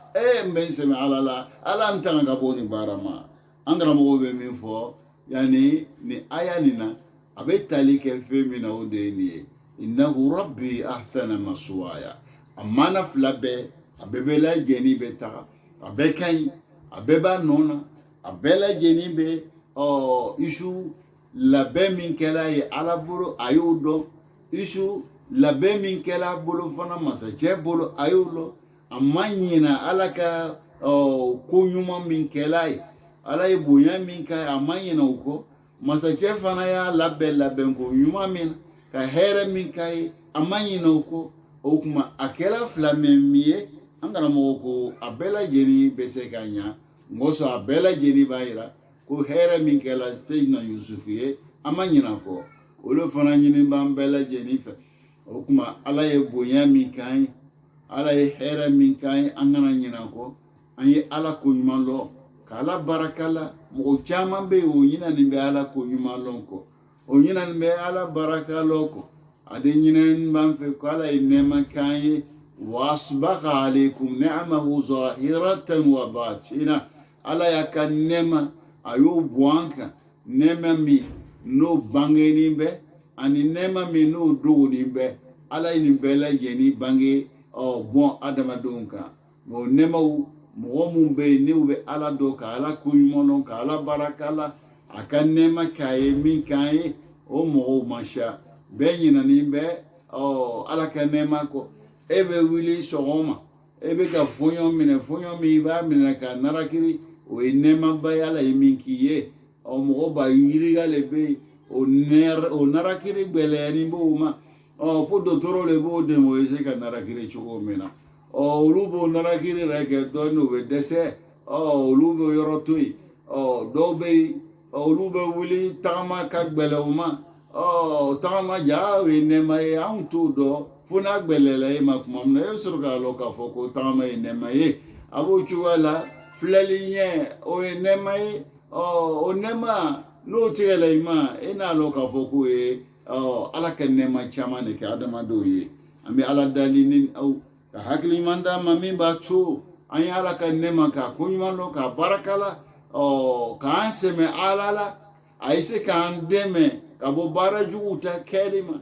A: men sami ala ntanga boni barama angara mo be min fo yani ni aya ni na abetali ke femina o de ni innahu rabbi ahsana maswaya amana flabe abebela jeni beta abekai abeba nona abela jeni be isu labe min kela ye alaburo ayudo isu labe min kela bolo fana masache bolo ayulo amanyina alaka kunyuma min kela ye ala ibuya min kai amanyina uko masache fana ya labe ko nyuma min ka here min kai amanyina uko o kuma akela flamemie angana mo ko abela jeni besekanya ngoso abela jeni bayira ko here min kala seyna yusufiye amanyina ko olo fana nyini bambela jeni fe o kuma ala ye bonya min kai ala ye here min kai angana nyina ko anyi ala ko nyumalo kala barakala mo chama be o nyina ni be ala ko nyumalo ko o nyina ni be ala barakalo ko ade nyinen ban fe ko ala inema kai wasbaqa alaykum ni'amahu zahiratan wa batina ala yakanema ayo buanka nema mi no bangeni be ani nema mi no dogoni be ala ni bela yeni bange bon adama donka mo nema mo mumbe ni ube ala doka ala kuymonon ka ala barakala akanema kai mi kai o mo masha benyina ni be ala kanema ko ebe wili sogoma ebe ka fonyo mi ba mina ka narakiri o enema ba yala iminkiye o mo ba yiri gale be o narakiri gbele ni bo ma fo dotoro le bo de mo ese ka narakiri chugo mina olubo narakiri reke do no we dese olubo yorotui dobe olubo wili tama ka gbele o ma tama ja we nema e antu do funa gbelele ma kuma na yusur ka loka foko tama e nema e abo chuwala flelinye o nema e o nema no tigele ma ina loka foko e ala kan nema chama ne ka adama do ye ambe ala dalinin au ka hakli manda mami ba chu an ala kan nema ka kunyma loka barakala ka seme alala aise kan deme kabo bara juguta kelima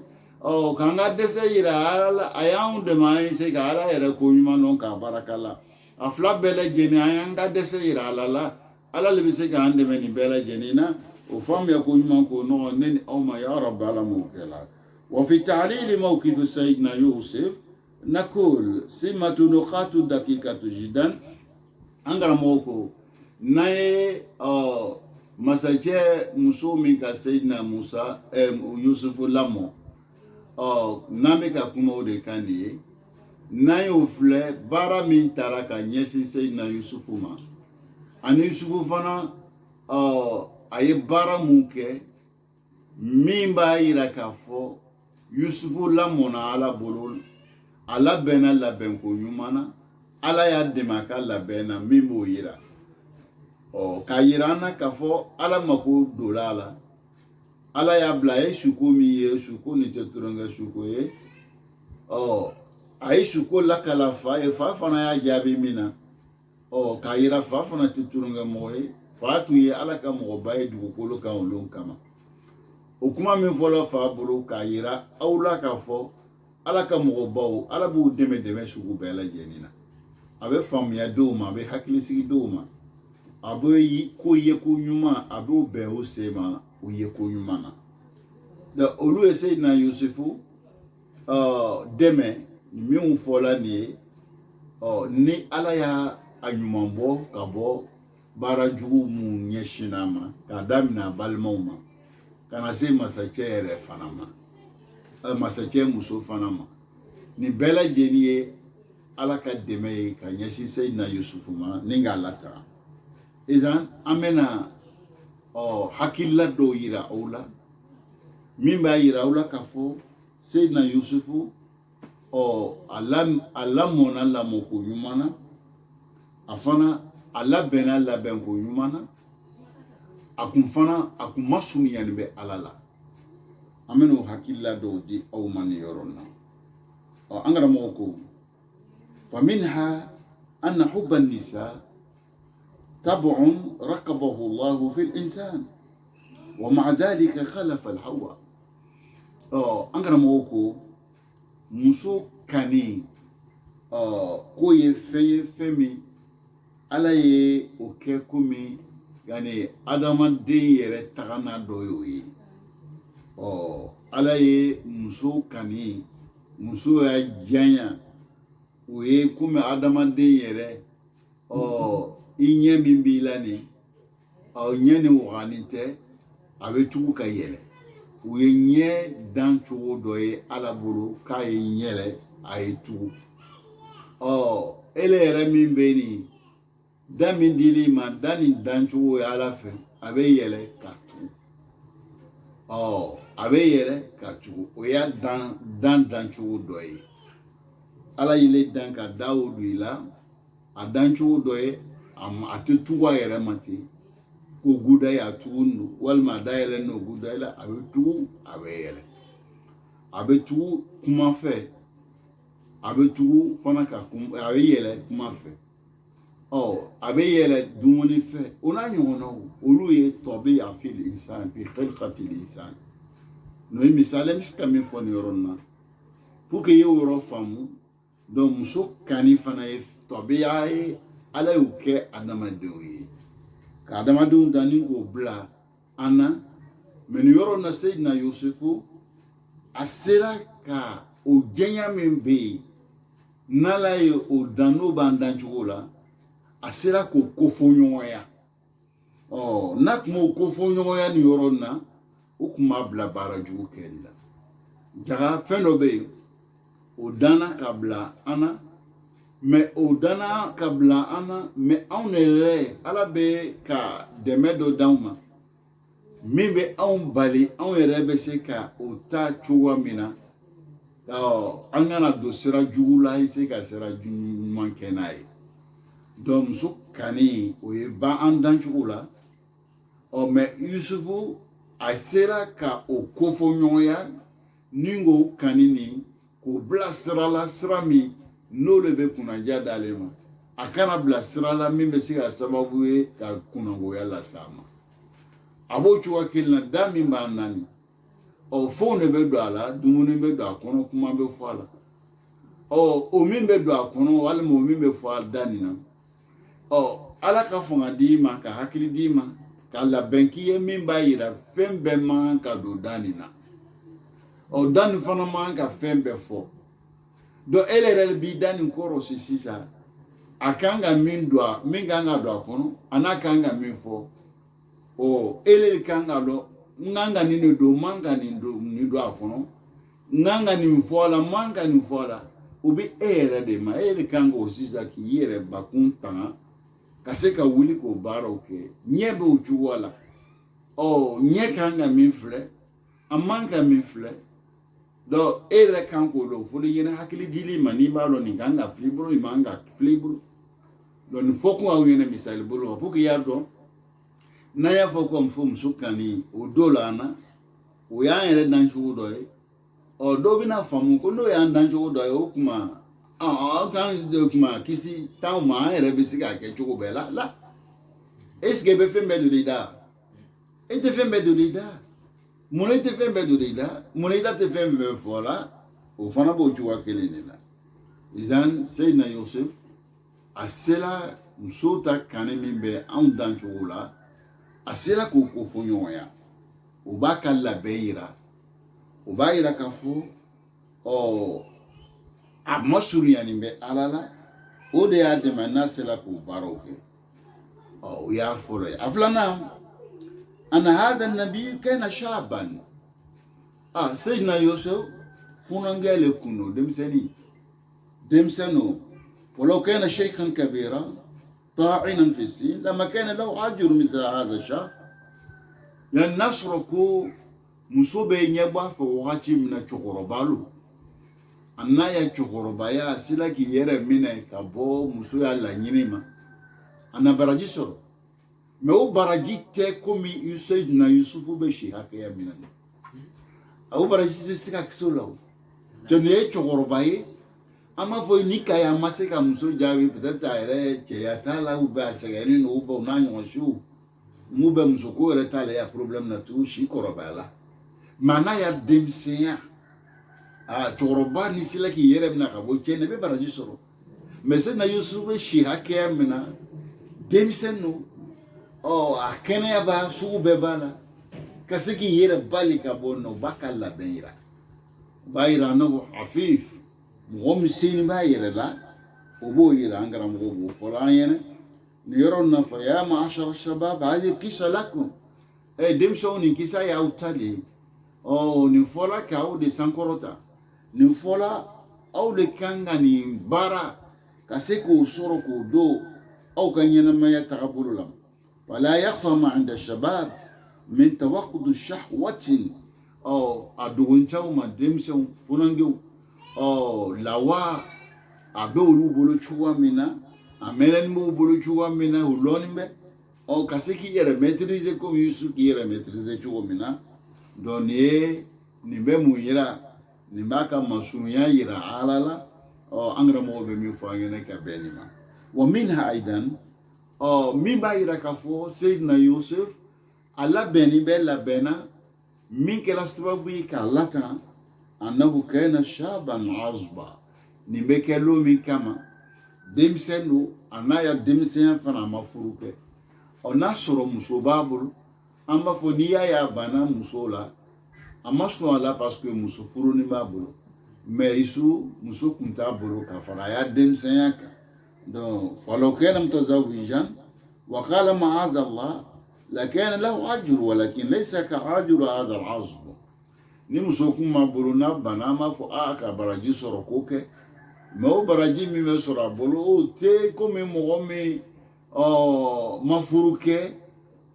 A: kanga dese ira ala ayang de mai se gara era kuima non ka barakala afla bela jeni ayanga dese ira ala le bise ga ande meni bela jenina o fam ya kuima ko no nen o ma ya rab ala mukela wa fi ta'lil mawqif sayyidina yusuf nakul simatu nuqatu daqiqatu jidan angara moko nae masaje muso min ka Seydina Musa Yusufu lamo name ka kuma o de kan ye na yo filɛ baara min taara ka ɲɛsin Seydina Yusufu ma ani Yusufu fana a ye baara mun kɛ min b'a yira k'a fɔ Yusufu lamɔna Ala bolo a labɛnna labɛnko ɲuman na Ala y'a dɛmɛ a ka labɛn na min b'o yira ka yira an na k'a fɔ Ala mako donra a la Ala y'a bila a ye suko min ye suko nin tɛ tulonkɛ suko ye a ye suko lakala fa ye fa fana y'a jaabi min na k'a yira fa fana tɛ tulonkɛ mɔgɔ ye fa tun ye ala ka mɔgɔba ye dugukolo kan olu kama o kuma min fɔla fa bolo k'a yira aw la k'a fɔ ala ka mɔgɔbaw ala b'u dɛmɛ sugu bɛɛ lajɛlen na a bɛ faamuya denw ma a bɛ hakilisigi denw ma a bɛ ko ye ko ɲuman a b'o bɛn o se ma o ye ko ɲuman na donc olu ye Seydina Yusufu dɛmɛ minnu fɔla nin ye ni ala y'a ɲuman bɔ ka bɔ baara jugu mun ɲɛsinna ma k'a daminɛ a balimaw ma ka na se masakɛ yɛrɛ fana ma masakɛ muso fana ma nin bɛɛ lajɛlen ye ala ka dɛmɛ ye ka ɲɛsin Seydina Yusufu ma ni k'a lataga izan an bɛna hakilila dɔw yira aw la min b'a yira aw la k'a fɔ Seydina Yusufu a lamɔna lamɔko ɲuman na a fana a labɛnna labɛnko ɲuman na a kun ma surunyani bɛ ala la an bɛna o hakilila dɔw di aw ma nin yɔrɔ na an karamɔgɔ ko فمنها أن حب النساء تبع ركبه الله في الإنسان ومع ذلك خلف الحواء أنغرا موكو مسو كاني كوي في فمي على أوكي كومي يعني آدم دي يرتغنا دويوي على مسو كاني مسو يجانيا o ye komi adamaden yɛrɛ i ɲɛ min b'i la nin ɲɛ ni waganin tɛ a bɛ tugu ka yɛlɛ o ye ɲɛ dan cogo dɔ ye ala bolo k'a ye ɲɛlɛ a ye tugu ele yɛrɛ min bɛ nin da min dili ma da nin dan cogo ye ala fɛ a bɛ yɛlɛ ka tugu a bɛ yɛlɛ ka tugu o y'a dan cogo dɔ ye ala yile dan ka da o do i la a dan cogo dɔ ye a tɛ tugu a yɛrɛ ma ten ko guda ye a tugu don walima a da yɛlɛ n'o guda ye la a bɛ tugu a bɛ yɛlɛ a bɛ tugu kuma fɛ a bɛ tugu fana ka a bɛ yɛlɛ kuma fɛ a bɛ yɛlɛ dumuni fɛ o n'a ɲɔgɔnnaw olu ye tɔbi a fi l'insan fi khilqati l'insan n'o ye misali n bɛ se ka min fɔ nin yɔrɔ in na pour que i y'o yɔrɔ faamu donc muso kani fana ye tɔbiya ye ala y'o kɛ adamadenw ye ka adamadenw dan ni k'o bila an na mais nin yɔrɔ na Seydina Yusufu a sera ka o jɛnya min bɛ yen n'ala ye o dan n'o b'an dan cogo la a sera k'o kofɔ ɲɔgɔnya n'a tun m'o kofɔ ɲɔgɔnya nin yɔrɔ na o tun b'a bila baara jugu kɛli la jaga fɛn dɔ bɛ yen o danna ka bila an na mais o danna ka bila an na mais anw yɛrɛ ala bɛ ka dɛmɛ dɔ d'anw ma min bɛ anw bali anw yɛrɛ bɛ se ka o ta cogoya min na an kana don sira jugu la i se ka sira ɲuman kɛ n'a ye donc muso kani o ye ban an dan cogo la mais Yusufu a sera ka o kofɔ ɲɔgɔnya ni k'o kani ni k'o bila sira la sira min n'olu bɛ kunnaja d'ale ma a kana bila sira la min bɛ se ka sababu ye ka kunnangoya las'a ma a b'o cogoya kelen na da min b'an na nin fɛnw de bɛ don a la dumuni bɛ don a kɔnɔ kuma bɛ fɔ a la o min bɛ don a kɔnɔ walima o min bɛ fɔ a da nin na ala ka fanga d'i ma ka hakili d'i ma ka labɛn k'i ye min b'a yira fɛn bɛɛ man ka don da nin na da nin fana man ka fɛn bɛɛ fɔ donc ele yɛrɛ b'i da nin kɔrɔ sisan a kan ka min kan ka don a kɔnɔ a n'a kan ka min fɔ ele kan ka dɔn n kan ka nin de don man ka nin don a kɔnɔ n kan ka nin fɔ a la man ka nin fɔ a la o bɛ e yɛrɛ de ma e yɛrɛ kan k'o sisan k'i yɛrɛ bakun tanga ka se ka wuli k'o baaraw kɛ ɲɛ bɛ o cogoya la ɲɛ kan ka min filɛ a man ka min filɛ donc e yɛrɛ kan k'o dɔn fo ɲɛna hakili dili ma n'i b'a dɔn nin kan ka fili i bolo nin man ka fili i bolo donc nin fɔ kun aw ɲɛna misali bolo ma pour que i y'a dɔn n'a y'a fɔ ko muso kani o don la an na o y'an yɛrɛ dancogo dɔ ye dɔw bɛna faamu ko n'o y'an dancogo dɔ ye o kuma aw kan kuma kisi t'anw ma an yɛrɛ bɛ se k'a kɛ cogo bɛɛ la Est-ce qu'il peut faire de l'Ida? Et te fait de l'Ida. Mon te fait de l'Ida. Mon Ida te fait voilà. Au fond, tu vois qu'elle est là. Izan, Seydina Yusuf, a cela, Msota Kanemimbe, en danchoula, a cela qu'on fonyoya. Au bas qu'à la beira. Au bas, il a qu'à fou. Oh, a Mosurianimbe, alala. O de a demandé cela pour baroque. Oh, ya fole. Aflana. أن هذا النبي كان شابا سيدنا يوسف فنانجال كنو دمسنو ولو كان شيخا كبيرا طاعنا في السن لما كان له أجر مثل هذا الشاب لأن نصركو مصوبة نيبا فواتي من تشغربالو أنا يا تشغربايا سلاكي يرى مني كابو مصويا لنينيما أنا براجي سرو mais au baraji te komi usaid na yusufu be shi haka ya minan au baraji se sika kisola to ne chogorobaye ama fo ni kaya maseka muso jawi peut-être aire ke ya tala u ba segani no bo na nyoshu mu be muso ko re tala ya problème na tu shi korobala mana ya demseya chogoroba ni sila ki yere na ka bo chene be baraji soro mais se na yusufu be shi haka ya mina demseno a kɛnɛya b'a sugu bɛɛ b'a la ka se k'i yɛrɛ bali ka bɔ nɔ u b'a ka labɛn yira u b'a yira ne ko afif mɔgɔ min seni b'a yɛrɛ la o b'o yira an karamɔgɔ b'o fɔlɔ an ɲɛna nin yɔrɔ nafa ya ma'ashara shabab hadi kisa lakum denmisɛnw nin kisa y'aw ta de ye nin fɔla k'aw de sankɔrɔta nin fɔla aw de kan ka nin baara ka se k'o sɔrɔ k'o don aw ka ɲɛnamaya tagabolo la ولا يخفى ما عند الشباب من توقد الشهوة أو أدوينتاو ما دمسو فنانجو أو لوا أبولو بولو تشوا منا أملن مو بولو تشوا منا ولونيمبه أو كاسيكي يرى ماتريزي كوم يوسو كي يرى ماتريزي تشوا منا دوني نيمبه مو يرى نيمباكا مسونيا يرى علالا أو أنغرمو بميو فاغينا كبينيما ومنها أيضا min b'a yira k'a fɔ Seydina Yusuf a labɛnni bɛ labɛnna min kɛra sababu ye k'a latanga annahu kana shaban azba nin bɛ kɛ lon min kama denmisɛn don a n'a ya denmisɛnya fana a ma furu kɛ n'a sɔrɔ muso b'a bolo an b'a fɔ n'i y'a ye a banna muso la a ma sɔn a la parce que muso furunin b'a bolo mais isu muso tun t'a bolo k'a fara a y'a denmisɛnya kan donc ولو كان متزوجا وقال معاذ الله لكان له أجر ولكن ليس كأجر هذا العصب ni muso kun ma bolo n'a bana ma fɔ ka baraji sɔrɔ ko kɛ mais o baraji min bɛ sɔrɔ a bolo o tɛ komi mɔgɔ min ma furu kɛ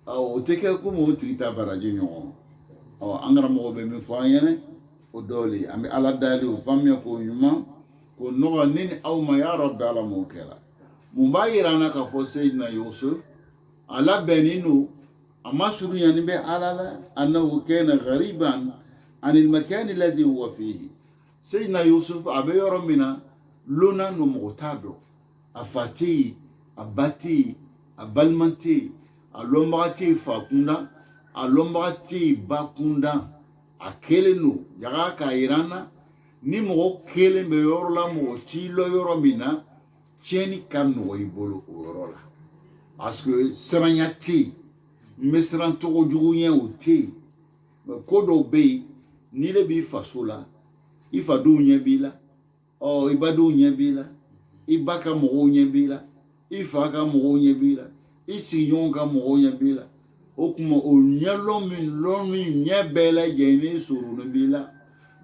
A: o tɛ kɛ komi o tigi ta baraji ɲɔgɔn an karamɔgɔ bɛ min fɔ an ɲɛna o dɔw le an bɛ ala dali o faamuya k'o ɲuman ko nɔgɔ ne ni aw ma ya Rabbi ala m'o kɛra mun b'a yira an na k'a fɔ Seydina Yusuf a labɛnnen don a ma surunyani bɛ ala la annahu kana ghariban عن المكان الذي هو فيه سيدنا يوسف أبي يرمنا لونا نمغتادو أفاتي أباتي أبالمانتي ألومباتي فاكوندا ألومباتي باكوندا أكيلنو جاكا كايرانا نمغو كيلن بيورلا مغتيلو يرمنا تيني كانو يبولو يرولا أسكو سرانياتي مسران توغو جوغو يوتي كودو بي ni le bi faso la i fa do ɲɛ b'i la i ba do ɲɛ b'i la i ba ka mɔgɔw ɲɛ b'i la i fa ka mɔgɔw ɲɛ b'i la i sigiɲɔgɔn ka mɔgɔw ɲɛ b'i la o kuma o ɲɛlɔn min ɲɛ bɛɛ lajɛlen soronnen b'i la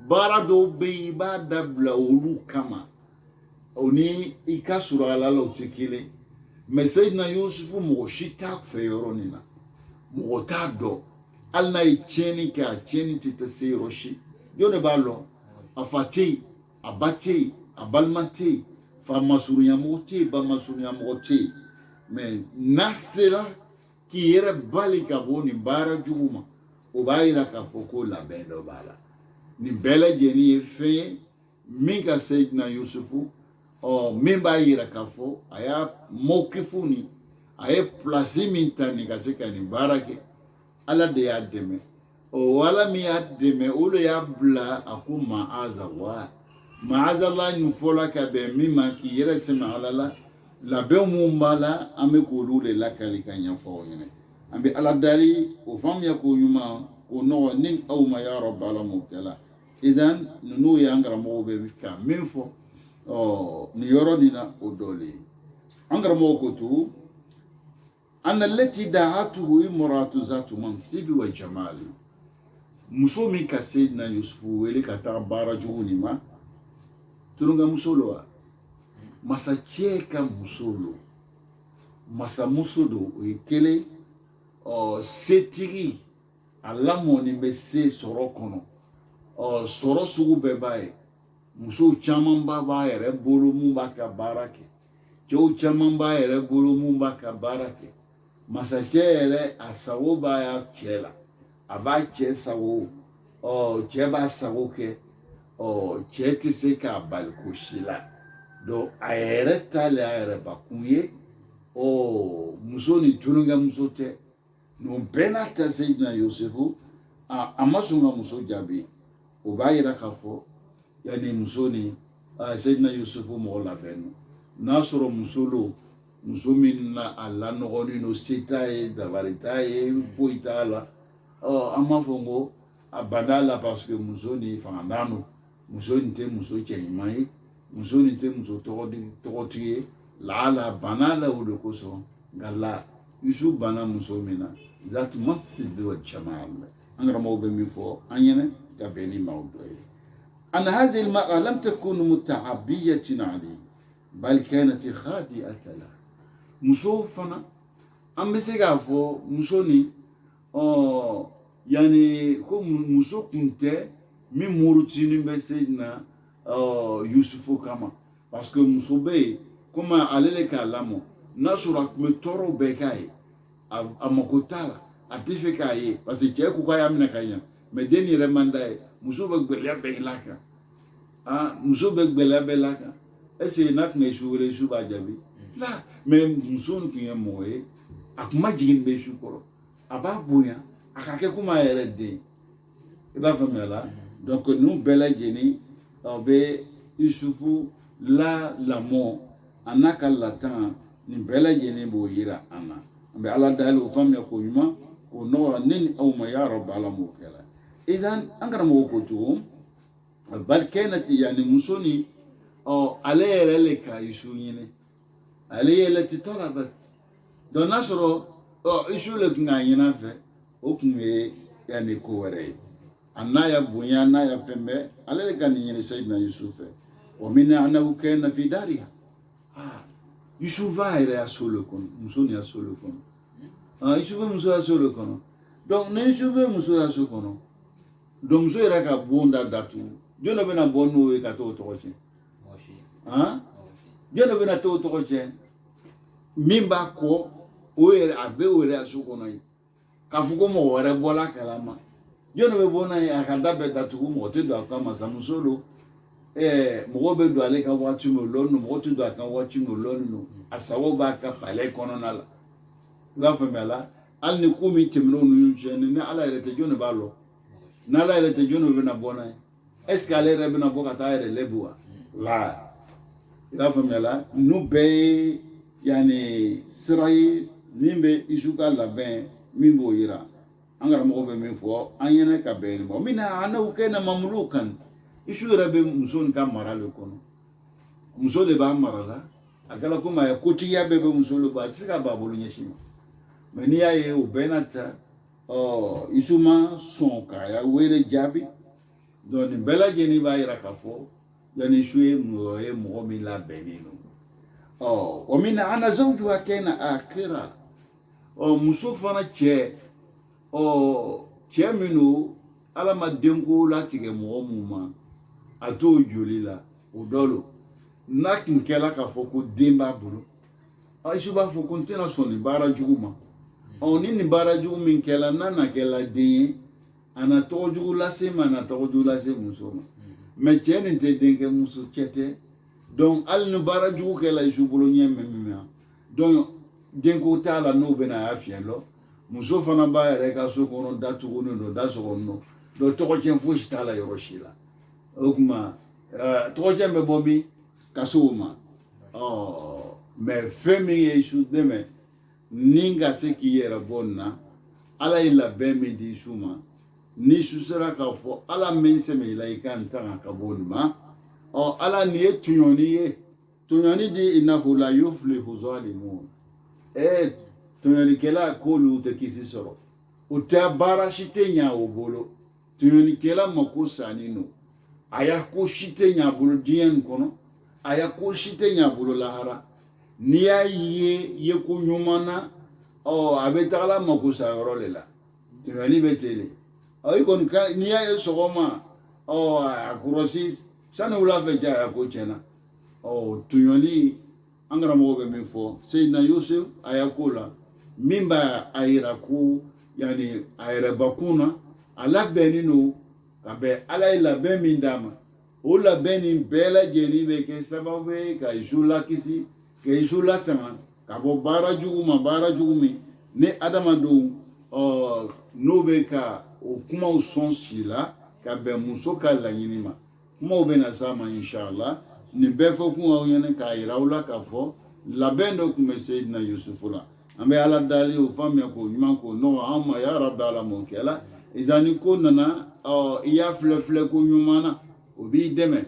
A: baara dɔw bɛ yen i b'a dabila olu kama o ni i ka sɔrɔ ala la o tɛ kelen mais Seydina Yusufu mɔgɔ si t'a fɛ yɔrɔ nin na mɔgɔ t'a dɔn hali n'a ye tiɲɛni kɛ a tiɲɛni tɛ taa se yɔrɔ si jɔn de b'a lɔn a fa tɛ yen a ba tɛ yen a balima tɛ yen fa masurunyamɔgɔ tɛ yen ba masurunyamɔgɔ tɛ yen mais n'a sera k'i yɛrɛ bali ka bɔ nin baara jugu ma o b'a yira k'a fɔ ko labɛn dɔ b'a la nin bɛɛ lajɛlen ye fɛn ye min ka Seydina Yusufu min b'a yira k'a fɔ a y'a mɔkifu ni a ye place min ta nin ka se ka nin baara kɛ ala de y'a dɛmɛ o ala min y'a dɛmɛ o de y'a bila a ko maazala nin fɔla ka bɛn min ma k'i yɛrɛ sɛmɛ ala la labɛn mun b'a la an bɛ k'olu de lakali ka ɲɛfɔ aw ɲɛna an bɛ ala dali o faamuya k'o ɲuman k'o nɔgɔ ni aw ma ya rabbi ala m'o kɛla idan ninnu ye an karamɔgɔw bɛ ka min fɔ nin yɔrɔ nin na o dɔ le ye an karamɔgɔw ko tugun أن التي دعته امرأة ذات منصب وجمال muso min ka Seydina Yusufu wele ka taga baara jugu nin ma turunga muso lo wa masa cɛ ka muso lo masa muso do o ye kelen setigi a lamɔni bɛ se sɔrɔ kɔnɔ sɔrɔ sugu bɛɛ b'a ye musow caman b'a yɛrɛ bolo mun b'a ka baara kɛ cɛw caman b'a yɛrɛ bolo mun b'a ka baara kɛ masakɛ yɛrɛ a sago b'a cɛ la a b'a cɛ sago cɛ b'a sago kɛ cɛ tɛ se k'a bali ko si la donc a yɛrɛ t'ale a yɛrɛ bakun ye muso ni tulonkɛ muso tɛ nin bɛɛ n'a ta Seydina Yusufu a ma sɔn ka muso jaabi o b'a yira k'a fɔ yanni muso ni Seydina Yusufu mɔgɔ labɛn no n'a sɔrɔ muso lo muso min na a lanɔgɔnin no se t'a ye dabali t'a ye foyi t'a la an b'a fɔ ko a banna la parce que muso ni fanganan no muso nin tɛ muso cɛɲuman ye muso nin tɛ muso tɔgɔtigi ye laala banna la o de kosɔn nka la Yusufu banna muso min na zatu mansibi wa jamal an karamɔgɔw bɛ min fɔ an ɲɛna ka bɛn ni maaw dɔ ye أن هذه المرأة لم تكن متعبية عليه بل كانت خادئة له muso fana an bɛ se k'a fɔ muso ni yani ko muso kun tɛ min murutinin bɛ Seydina Yusufu kama parce que muso bɛ yen komi ale de k'a lamɔ n'a sɔrɔ a tun bɛ tɔɔrɔ bɛɛ k'a ye a mako t'a la a tɛ fɛ k'a ye parce que cɛ ko k'a y'a minɛ ka ɲɛ mais den yɛrɛ man d'a ye muso bɛ gbɛlɛya bɛɛ la kan muso bɛ gbɛlɛya bɛɛ la kan est ce que n'a tun ye su wɛrɛ su b'a jaabi la mais muso tun ye mɔgɔ ye a tun ma jigin bɛ su kɔrɔ a b'a bonya a ka kɛ komi a yɛrɛ den i b'a faamuya la donc ninnu bɛɛ lajɛlen aw bɛ Yusufu la lamɔ a n'a ka latan nin bɛɛ lajɛlen b'o yira an na an bɛ ala dali o faamuya ko ɲuman k'o nɔgɔya ne ni aw ma ya rabbi ala m'o kɛla idan an karamɔgɔ ko cogo bal kɛnɛti yani muso ni ale yɛrɛ le ka Yusufu ɲini ale yɛlɛti talabat donc n'a sɔrɔ Yusufu le tun k'a ɲin'a fɛ o tun ye yani ko wɛrɛ ye a n'a ya bonya n'a ya fɛn bɛɛ ale le ka nin ɲini Seydina Yusufu fɛ wa min annahu kana fi dariha Yusufu yɛrɛ y'a so le kɔnɔ muso ni y'a so le kɔnɔ Yusufu muso y'a so le kɔnɔ donc ni Yusufu muso y'a so kɔnɔ donc muso yɛrɛ ka bon da datugu jɔn de bɛna bɔ n'o ye ka t'o tɔgɔ tiɲɛ jɔn de bɛna t'o tɔgɔ tiɲɛ min b'a kɔ o yɛrɛ a bɛ o yɛrɛ so kɔnɔ ye k'a fɔ ko mɔgɔ wɛrɛ bɔla kalama jɔn de bɛ bɔ n'a ye a ka da bɛɛ datugu mɔgɔ tɛ don a ka masamuso don mɔgɔ bɛ don ale ka waati min o lɔnni mɔgɔ tɛ don a ka waati min o lɔnni don a sago b'a ka palais kɔnɔna la i b'a faamuya la hali ni ko min tɛmɛna o ni ɲɔgɔn cɛ ni ala yɛrɛ tɛ jɔn de b'a lɔ n'ala yɛrɛ tɛ jɔn de bɛna bɔ n'a ye est ce que ale yɛrɛ bɛna bɔ ka taa yɛrɛ lɛbi wa la i b'a faamuya la ninnu bɛɛ ye yani sira ye min bɛ Yusufu ka labɛn min b'o yira an karamɔgɔ bɛ min fɔ an ɲɛna ka bɛn nin ma min na anahu kana mamlukan Yusufu yɛrɛ bɛ muso in ka mara le kɔnɔ muso de b'a mara la a kɛra komi a ye kotigiya bɛɛ bɛ muso le bɔ a tɛ se ka ban a bolo ɲɛsin ma mais n'i y'a ye o bɛɛ n'a ta Yusufu ma sɔn k'a wele jaabi donc nin bɛɛ lajɛlen b'a yira k'a fɔ yanni Yusufu ye mɔgɔ min labɛnnen don wa min na ana zawjuha kana akira muso fana cɛ cɛ min don ala ma denko latigɛ mɔgɔ mun ma a t'o joli la o dɔ lo n'a tun kɛla k'a fɔ ko den b'a bolo Yusufu b'a fɔ ko n tɛna sɔn nin baara jugu ma ni nin baara jugu min kɛla n'a na kɛla den ye a na tɔgɔ jugu lase ma a na tɔgɔ jugu lase muso ma mais cɛ nin tɛ denkɛ muso cɛ tɛ donc hali ni baara jugu kɛla Yusufu bolo ɲɛ min na donc denko t'a la n'o bɛna a y'a fiɲɛ lɔ muso fana b'a yɛrɛ ka so kɔnɔ datugulen don da sɔgɔnɔ donc tɔgɔcɛn fosi t'a la yɔrɔ si la o tuma tɔgɔcɛn bɛ bɔ min ka se o ma mais fɛn min ye su dɛmɛ ni ka se k'i yɛrɛ bɔ nin na ala ye labɛn min di su ma ni su sera k'a fɔ ala min sɛmɛ i la i ka n tanga ka bɔ nin ma ala nin ye tɔɲɔni ye tɔɲɔni di innahu la yuflihu zalimun tɔɲɔnikɛla k'olu tɛ kisi sɔrɔ o tɛ baara si tɛ ɲɛ o bolo tɔɲɔnikɛla mako sannen don a y'a ko si tɛ ɲɛ a bolo diɲɛ nin kɔnɔ a y'a ko si tɛ ɲɛ a bolo lahara n'i y'a ye ko ɲuman na a bɛ tagala mako sa yɔrɔ de la tɔɲɔni bɛ ten de i kɔni n'i y'a ye sɔgɔma a kɔlɔsi sani wula fɛ ja a y'a ko tiɲɛna tɔɲɔni an karamɔgɔ bɛ min fɔ seyidina yusuf a y'a ko la min b'a a yira ko yani a yɛrɛbakun na a labɛnnen don ka bɛn ala ye labɛn min d'a ma o labɛn nin bɛɛ lajɛlen bɛ kɛ sababu ye ka isu lakisi ka isu latanga ka bɔ baara jugu ma baara jugu min ni adamadenw n'o bɛ ka o kumaw sɔn si la ka bɛn muso ka laɲini ma kumaw bɛ na s'a ma inshallah nin bɛɛ fɔ kun aw ɲɛna k'a yira aw la k'a fɔ labɛn dɔ tun bɛ seyidina yusufu la an bɛ ala dali o faamuya k'o ɲuman k'o nɔgɔ an ma ya rabi ala m'o kɛ la izani ko nana i y'a filɛ ko ɲuman na o b'i dɛmɛ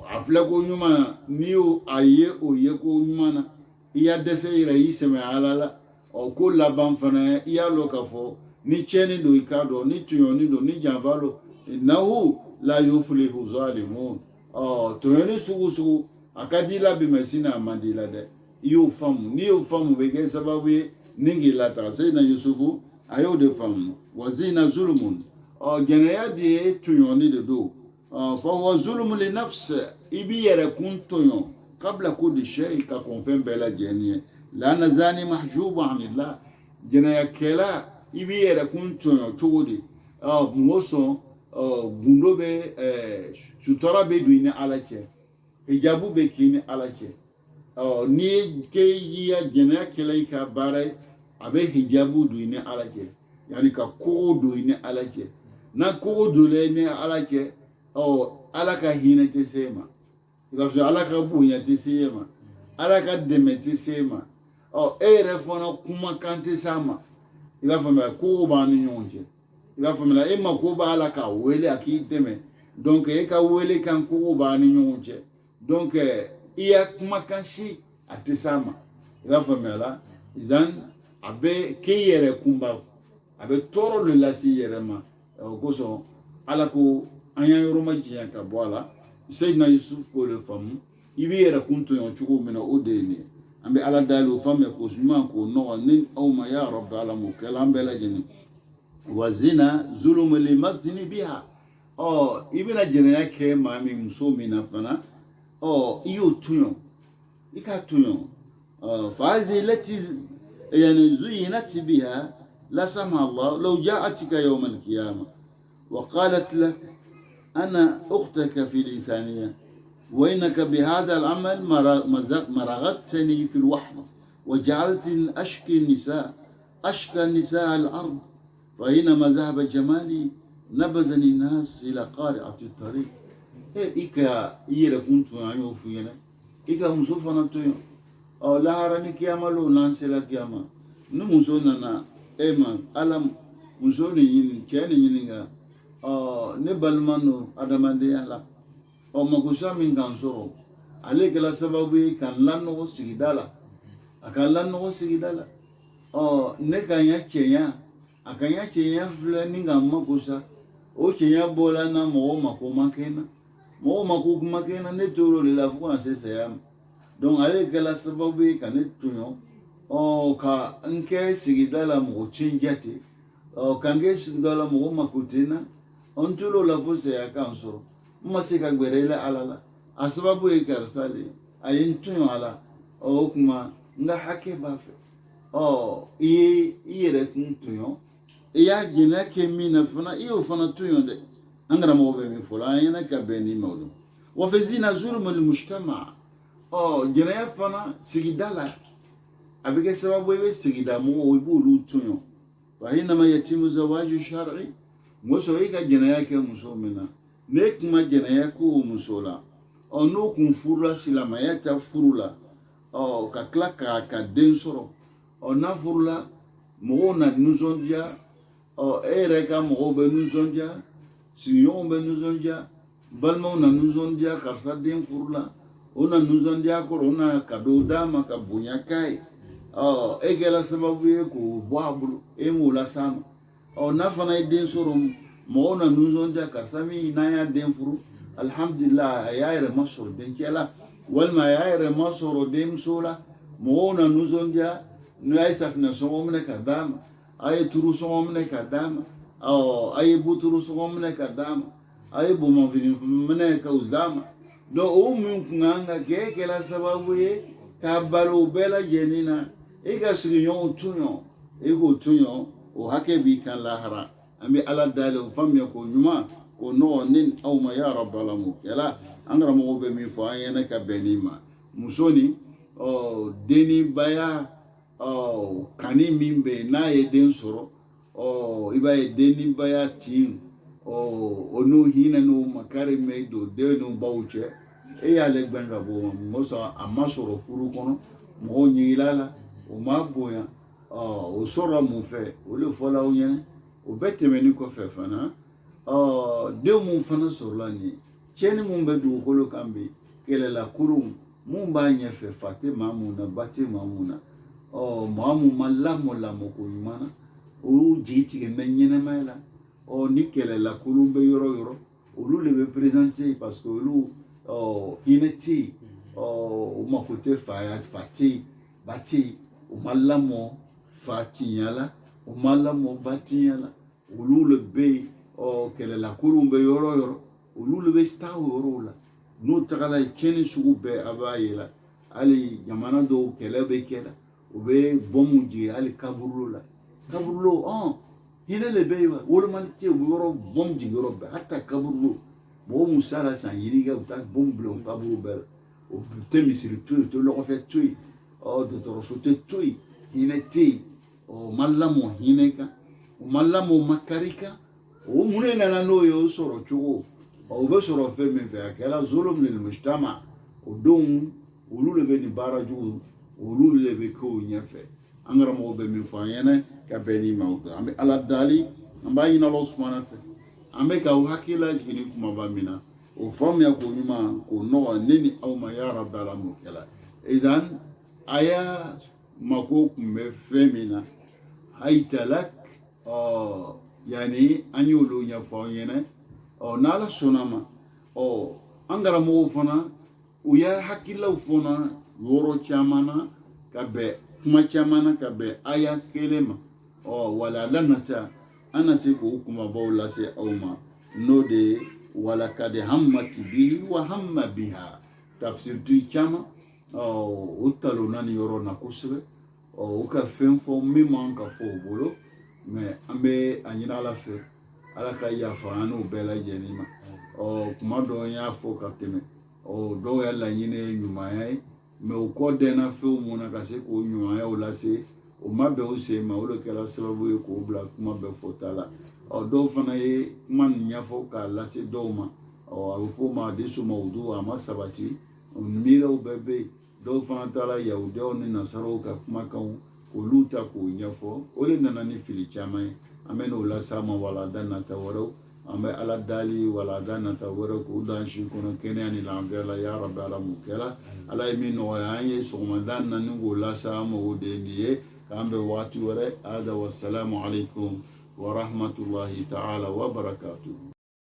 A: a filɛ ko ɲuman na n'i y'o a ye o ye ko ɲuman na i y'a dɛsɛ yɛrɛ i sɛmɛ ala la ko laban fana i y'a lɔ k'a fɔ ni tiɲɛni don i k'a dɔn ni tɔɲɔni don ni janfa don innahu la yuflihu zalimun tɔɲɔni sugu sugu a ka di la bi mɛ sini a man di la dɛ i y'o faamu n'i y'o faamu bɛ kɛ sababu ye ni k'i lataga seyidina yusufu a y'o de faamu wa zina zulumun jɛnɛya de ye tɔɲɔni de don fahuwa zulumu li nafsi i b'i yɛrɛ kun tɔɲɔ kabla kulli shay ka kɔn fɛn bɛɛ lajɛlen ye la'anna zani mahjubu anillah jɛnɛyakɛla i b'i yɛrɛ kun tɔɲɔ cogo di kungo sɔn gundo bɛ sutura bɛ don i ni ala cɛ hijabu bɛ k'i ni ala cɛ n'i ye kɛ i ya jɛnɛya kɛla i ka baara ye a bɛ hijabu don i ni ala cɛ yani ka kogo don i ni ala cɛ n'a kogo don i ni ala cɛ ala ka hinɛ tɛ se e ma i b'a fɔ ala ka bonya tɛ se e ma ala ka dɛmɛ tɛ se e ma e yɛrɛ fana kumakan tɛ s'a ma i b'a faamuya kogo b'an ni ɲɔgɔn cɛ i b'a faamuya e ma ko b'a la ka wele a k'i dɛmɛ donc e ka wele kan kogo b'an ni ɲɔgɔn cɛ donc i ya kumakan si a tɛ s'a ma i b'a faamuya la izan a bɛ k'i yɛrɛ kunba a bɛ tɔɔrɔ de lase i yɛrɛ ma o kosɔn ala ko an y'a yɔrɔ ma janya ka bɔ a la seyidina yusuf k'o de faamu i b'i yɛrɛ kun tɔɲɔ cogo min na o de ye nin ye an bɛ ala dali o faamuya k'o ɲuman k'o nɔgɔ ni aw ma ya rabi ala m'o kɛla an bɛɛ lajɛlen wa zina zulumu li masdini biha i bɛna jɛnɛya kɛ maa min muso min na fana i y'o tɔɲɔ i k'a tɔɲɔ fa hazihi lati yani zuyinat biha la sama Allah law ja'atika yawm al-qiyamah wa qalat lak أنا أختك في الإنسانية وإنك بهذا العمل مرغتني في الوحمة وجعلتني أشكى النساء الأرض فإنما ذهب جمالي نبذني الناس إلى قارعة الطريق إيكا إيرا كنت أعيو فينا إيكا مصوفا نتويو لا هراني كياما لو نانسي لا كياما نمسونا إيمان ألم مسوني ينين كياني ينينغا ne balima no adamadenya la makosa min kan sɔrɔ ale kɛla sababu ye ka n lanɔgɔ sigida la a ka lanɔgɔ sigida la ne ka n ya cɛya a ka n ya cɛya filɛ ni ka n makosa o cɛya bɔla na mɔgɔw mako ma kɛ n na mɔgɔw mako kuma kɛ n na ne tor'o de la fo ka se saya ma donc ale kɛla sababu ye ka ne tɔɲɔ ka n kɛ sigida la mɔgɔ cɛnja ten ka n kɛ sigida la mɔgɔ mako tɛ n na on tulo la fo saya kan sɔrɔ n ma se ka gbɛrɛ la ala la a sababu ye karisa de ye a ye n tɔɲɔ a la o kuma n ka hakɛ b'a fɛ i ye i yɛrɛ kun tɔɲɔ i y'a jɛnɛya kɛ min na fana i y'o fana tɔɲɔ dɛ an karamɔgɔ bɛ min fɔ la an ɲɛna ka bɛn ni maaw don wa fi zina zulmu lil mujtama jɛnɛya fana sigida la abike sababu ibe sigida mo ibu lutunyo fa inama yatimu zawaju shar'i muso ika jena yake muso mena ne kuma jena yake muso la ono kun furula silama ya ta furula ka tila ka den sɔrɔ n'a furula mɔgɔw na nisɔndiya e yɛrɛ ka mɔgɔw bɛ nisɔndiya sigiɲɔgɔnw bɛ nisɔndiya balimaw na nisɔndiya karisa den furula o na nisɔndiya kɔrɔ o na cadeau d'a ma ka bonya k'a ye e kɛra sababu ye k'o bɔ a bolo e m'o las'a ma n'a fana ye den sɔrɔ mɔgɔw na nisɔndiya karisa min n'a y'a den furu alhamdulillah a y'a yɛrɛ masɔrɔ dencɛ la walima a y'a yɛrɛ masɔrɔ denmuso la mɔgɔw na nisɔndiya n'o y'a ye safinɛ sɔngɔ minɛ ka d'a ma a ye turu sɔngɔ minɛ ka d'a ma a ye buturu sɔngɔ minɛ ka d'a ma a ye bomanfini minɛ ka d'a ma donc o min kun kan ka kɛ e kɛra sababu ye k'a balo o bɛɛ lajɛlen na e ka sigiɲɔgɔnw to yen e k'o to yen o hakɛ b'i kan lahara an bɛ ala dayɛlɛ o faamuya k'o ɲuman k'o nɔgɔ ne aw ma ya rabi alamu kɛla an karamɔgɔw bɛ min fɔ an ɲɛnɛ ka bɛn nin ma muso ni denibaya kani min bɛ yen n'a ye den sɔrɔ i b'a ye denibaya tin o n'o hinɛ n'o makari mɛ don den n'o baw cɛ e y'ale gbɛn ka bɔ o ma mɔsɔn a ma sɔrɔ furu kɔnɔ mɔgɔw ɲigila la o ma bonya o sɔrɔ mun fɛ o de fɔla aw ɲɛna o bɛɛ tɛmɛnen kɔfɛ fana denw mun fana sɔrɔla nin ye tiɲɛni mun bɛ dugukolo kan bi kɛlɛlakurunw mun b'a ɲɛfɛ fa tɛ maa mun na ba tɛ maa mun na maa mun ma lamɔ ko ɲuman na olu jigi tigɛ bɛ ɲɛnɛmaya la ni kɛlɛlakurun bɛ yɔrɔ o yɔrɔ olu de bɛ présenter parce que olu hinɛ tɛ yen o mako tɛ fa tɛ yen ba tɛ yen o ma lamɔ fa tiɲɛ la o ma lamɔ ba tiɲɛ la olu de bɛ yen kɛlɛlakurunw bɛ yɔrɔ o yɔrɔ olu de bɛ taa o yɔrɔw la n'o tagala ye tiɲɛni sugu bɛɛ a b'a ye la hali jamana dɔw kɛlɛ bɛ kɛ la u bɛ bɔnmu jigin hali kaburulo la kaburulo hinɛ de bɛ yen wa wolomali tɛ yen u bɛ yɔrɔ bɔnmu jigin yɔrɔ bɛɛ hata kaburulo mɔgɔw mun sara san yiri kɛ u taa bɔnmu bila o kaburu bɛɛ la o tɛ misiri to yen o tɛ lɔgɔfɛ to yen dɔgɔtɔrɔso tɛ to yen hinɛ tɛ yen o ma lamɔ hinɛ kan o ma lamɔ makari kan o mun de nana n'o ye o sɔrɔ cogo o bɛ sɔrɔ fɛn min fɛ a kɛra zulum lil mujtama o denw olu de bɛ nin baara jugu olu de bɛ kɛ o ɲɛfɛ an karamɔgɔw bɛ min fɔ an ɲɛna ka bɛn ni ma o kan an bɛ ala dali an b'a ɲini Alahu subahana fɛ an bɛ ka o hakilila jigin ni kumaba min na o faamuya k'o ɲuman k'o nɔgɔ ne ni aw ma ya rabi alamu kɛla idan a y'a mako kun bɛ fɛn min na hayitalak yani an y'olu ɲɛfɔ aw ɲɛna n'ala sɔnna ma an karamɔgɔw fana u y'a hakililaw fana yɔrɔ caman na ka bɛn kuma caman na ka bɛn aya kelen ma wala lanata an na se k'o kumabaw lase aw ma n'o de ye walakad hammati bihi wa hamma biha tafsirtigi caman o talonna nin yɔrɔ na kosɛbɛ u ka fɛn fɔ min man ka fɔ o bolo mais an bɛ a ɲini ala fɛ ala ka yafa an n'o bɛɛ lajɛlen ma kuma dɔw n y'a fɔ ka tɛmɛ dɔw y'a laɲini ye ɲumanya ye mais u kɔ dɛnna fɛnw mun na ka se k'o ɲumanyaw lase o ma bɛn o sen ma o de kɛra sababu ye k'o bila kuma bɛɛ fɔta la dɔw fana ye kuma nin ɲɛfɔ k'a lase dɔw ma a bɛ f'o ma hadisu mawudu a ma sabati miiraw bɛɛ bɛ yen dɔw fana taara yahudiyaw ni nasaraw ka kumakanw k'olu ta k'o ɲɛfɔ o de nana ni fili caman ye an bɛ n'o las'a ma walada nata wɛrɛw an bɛ ala dali walada nata wɛrɛw k'o dan si kɔnɔ kɛnɛya ni lafiya la ya rabi alamu kɛla ala ye min nɔgɔya an ye sɔgɔmada naani k'o las'a ma o de ye nin ye k'an bɛ waati wɛrɛ hada wasalamu alaikum wa rahmatulahi ta'ala wa barakatuh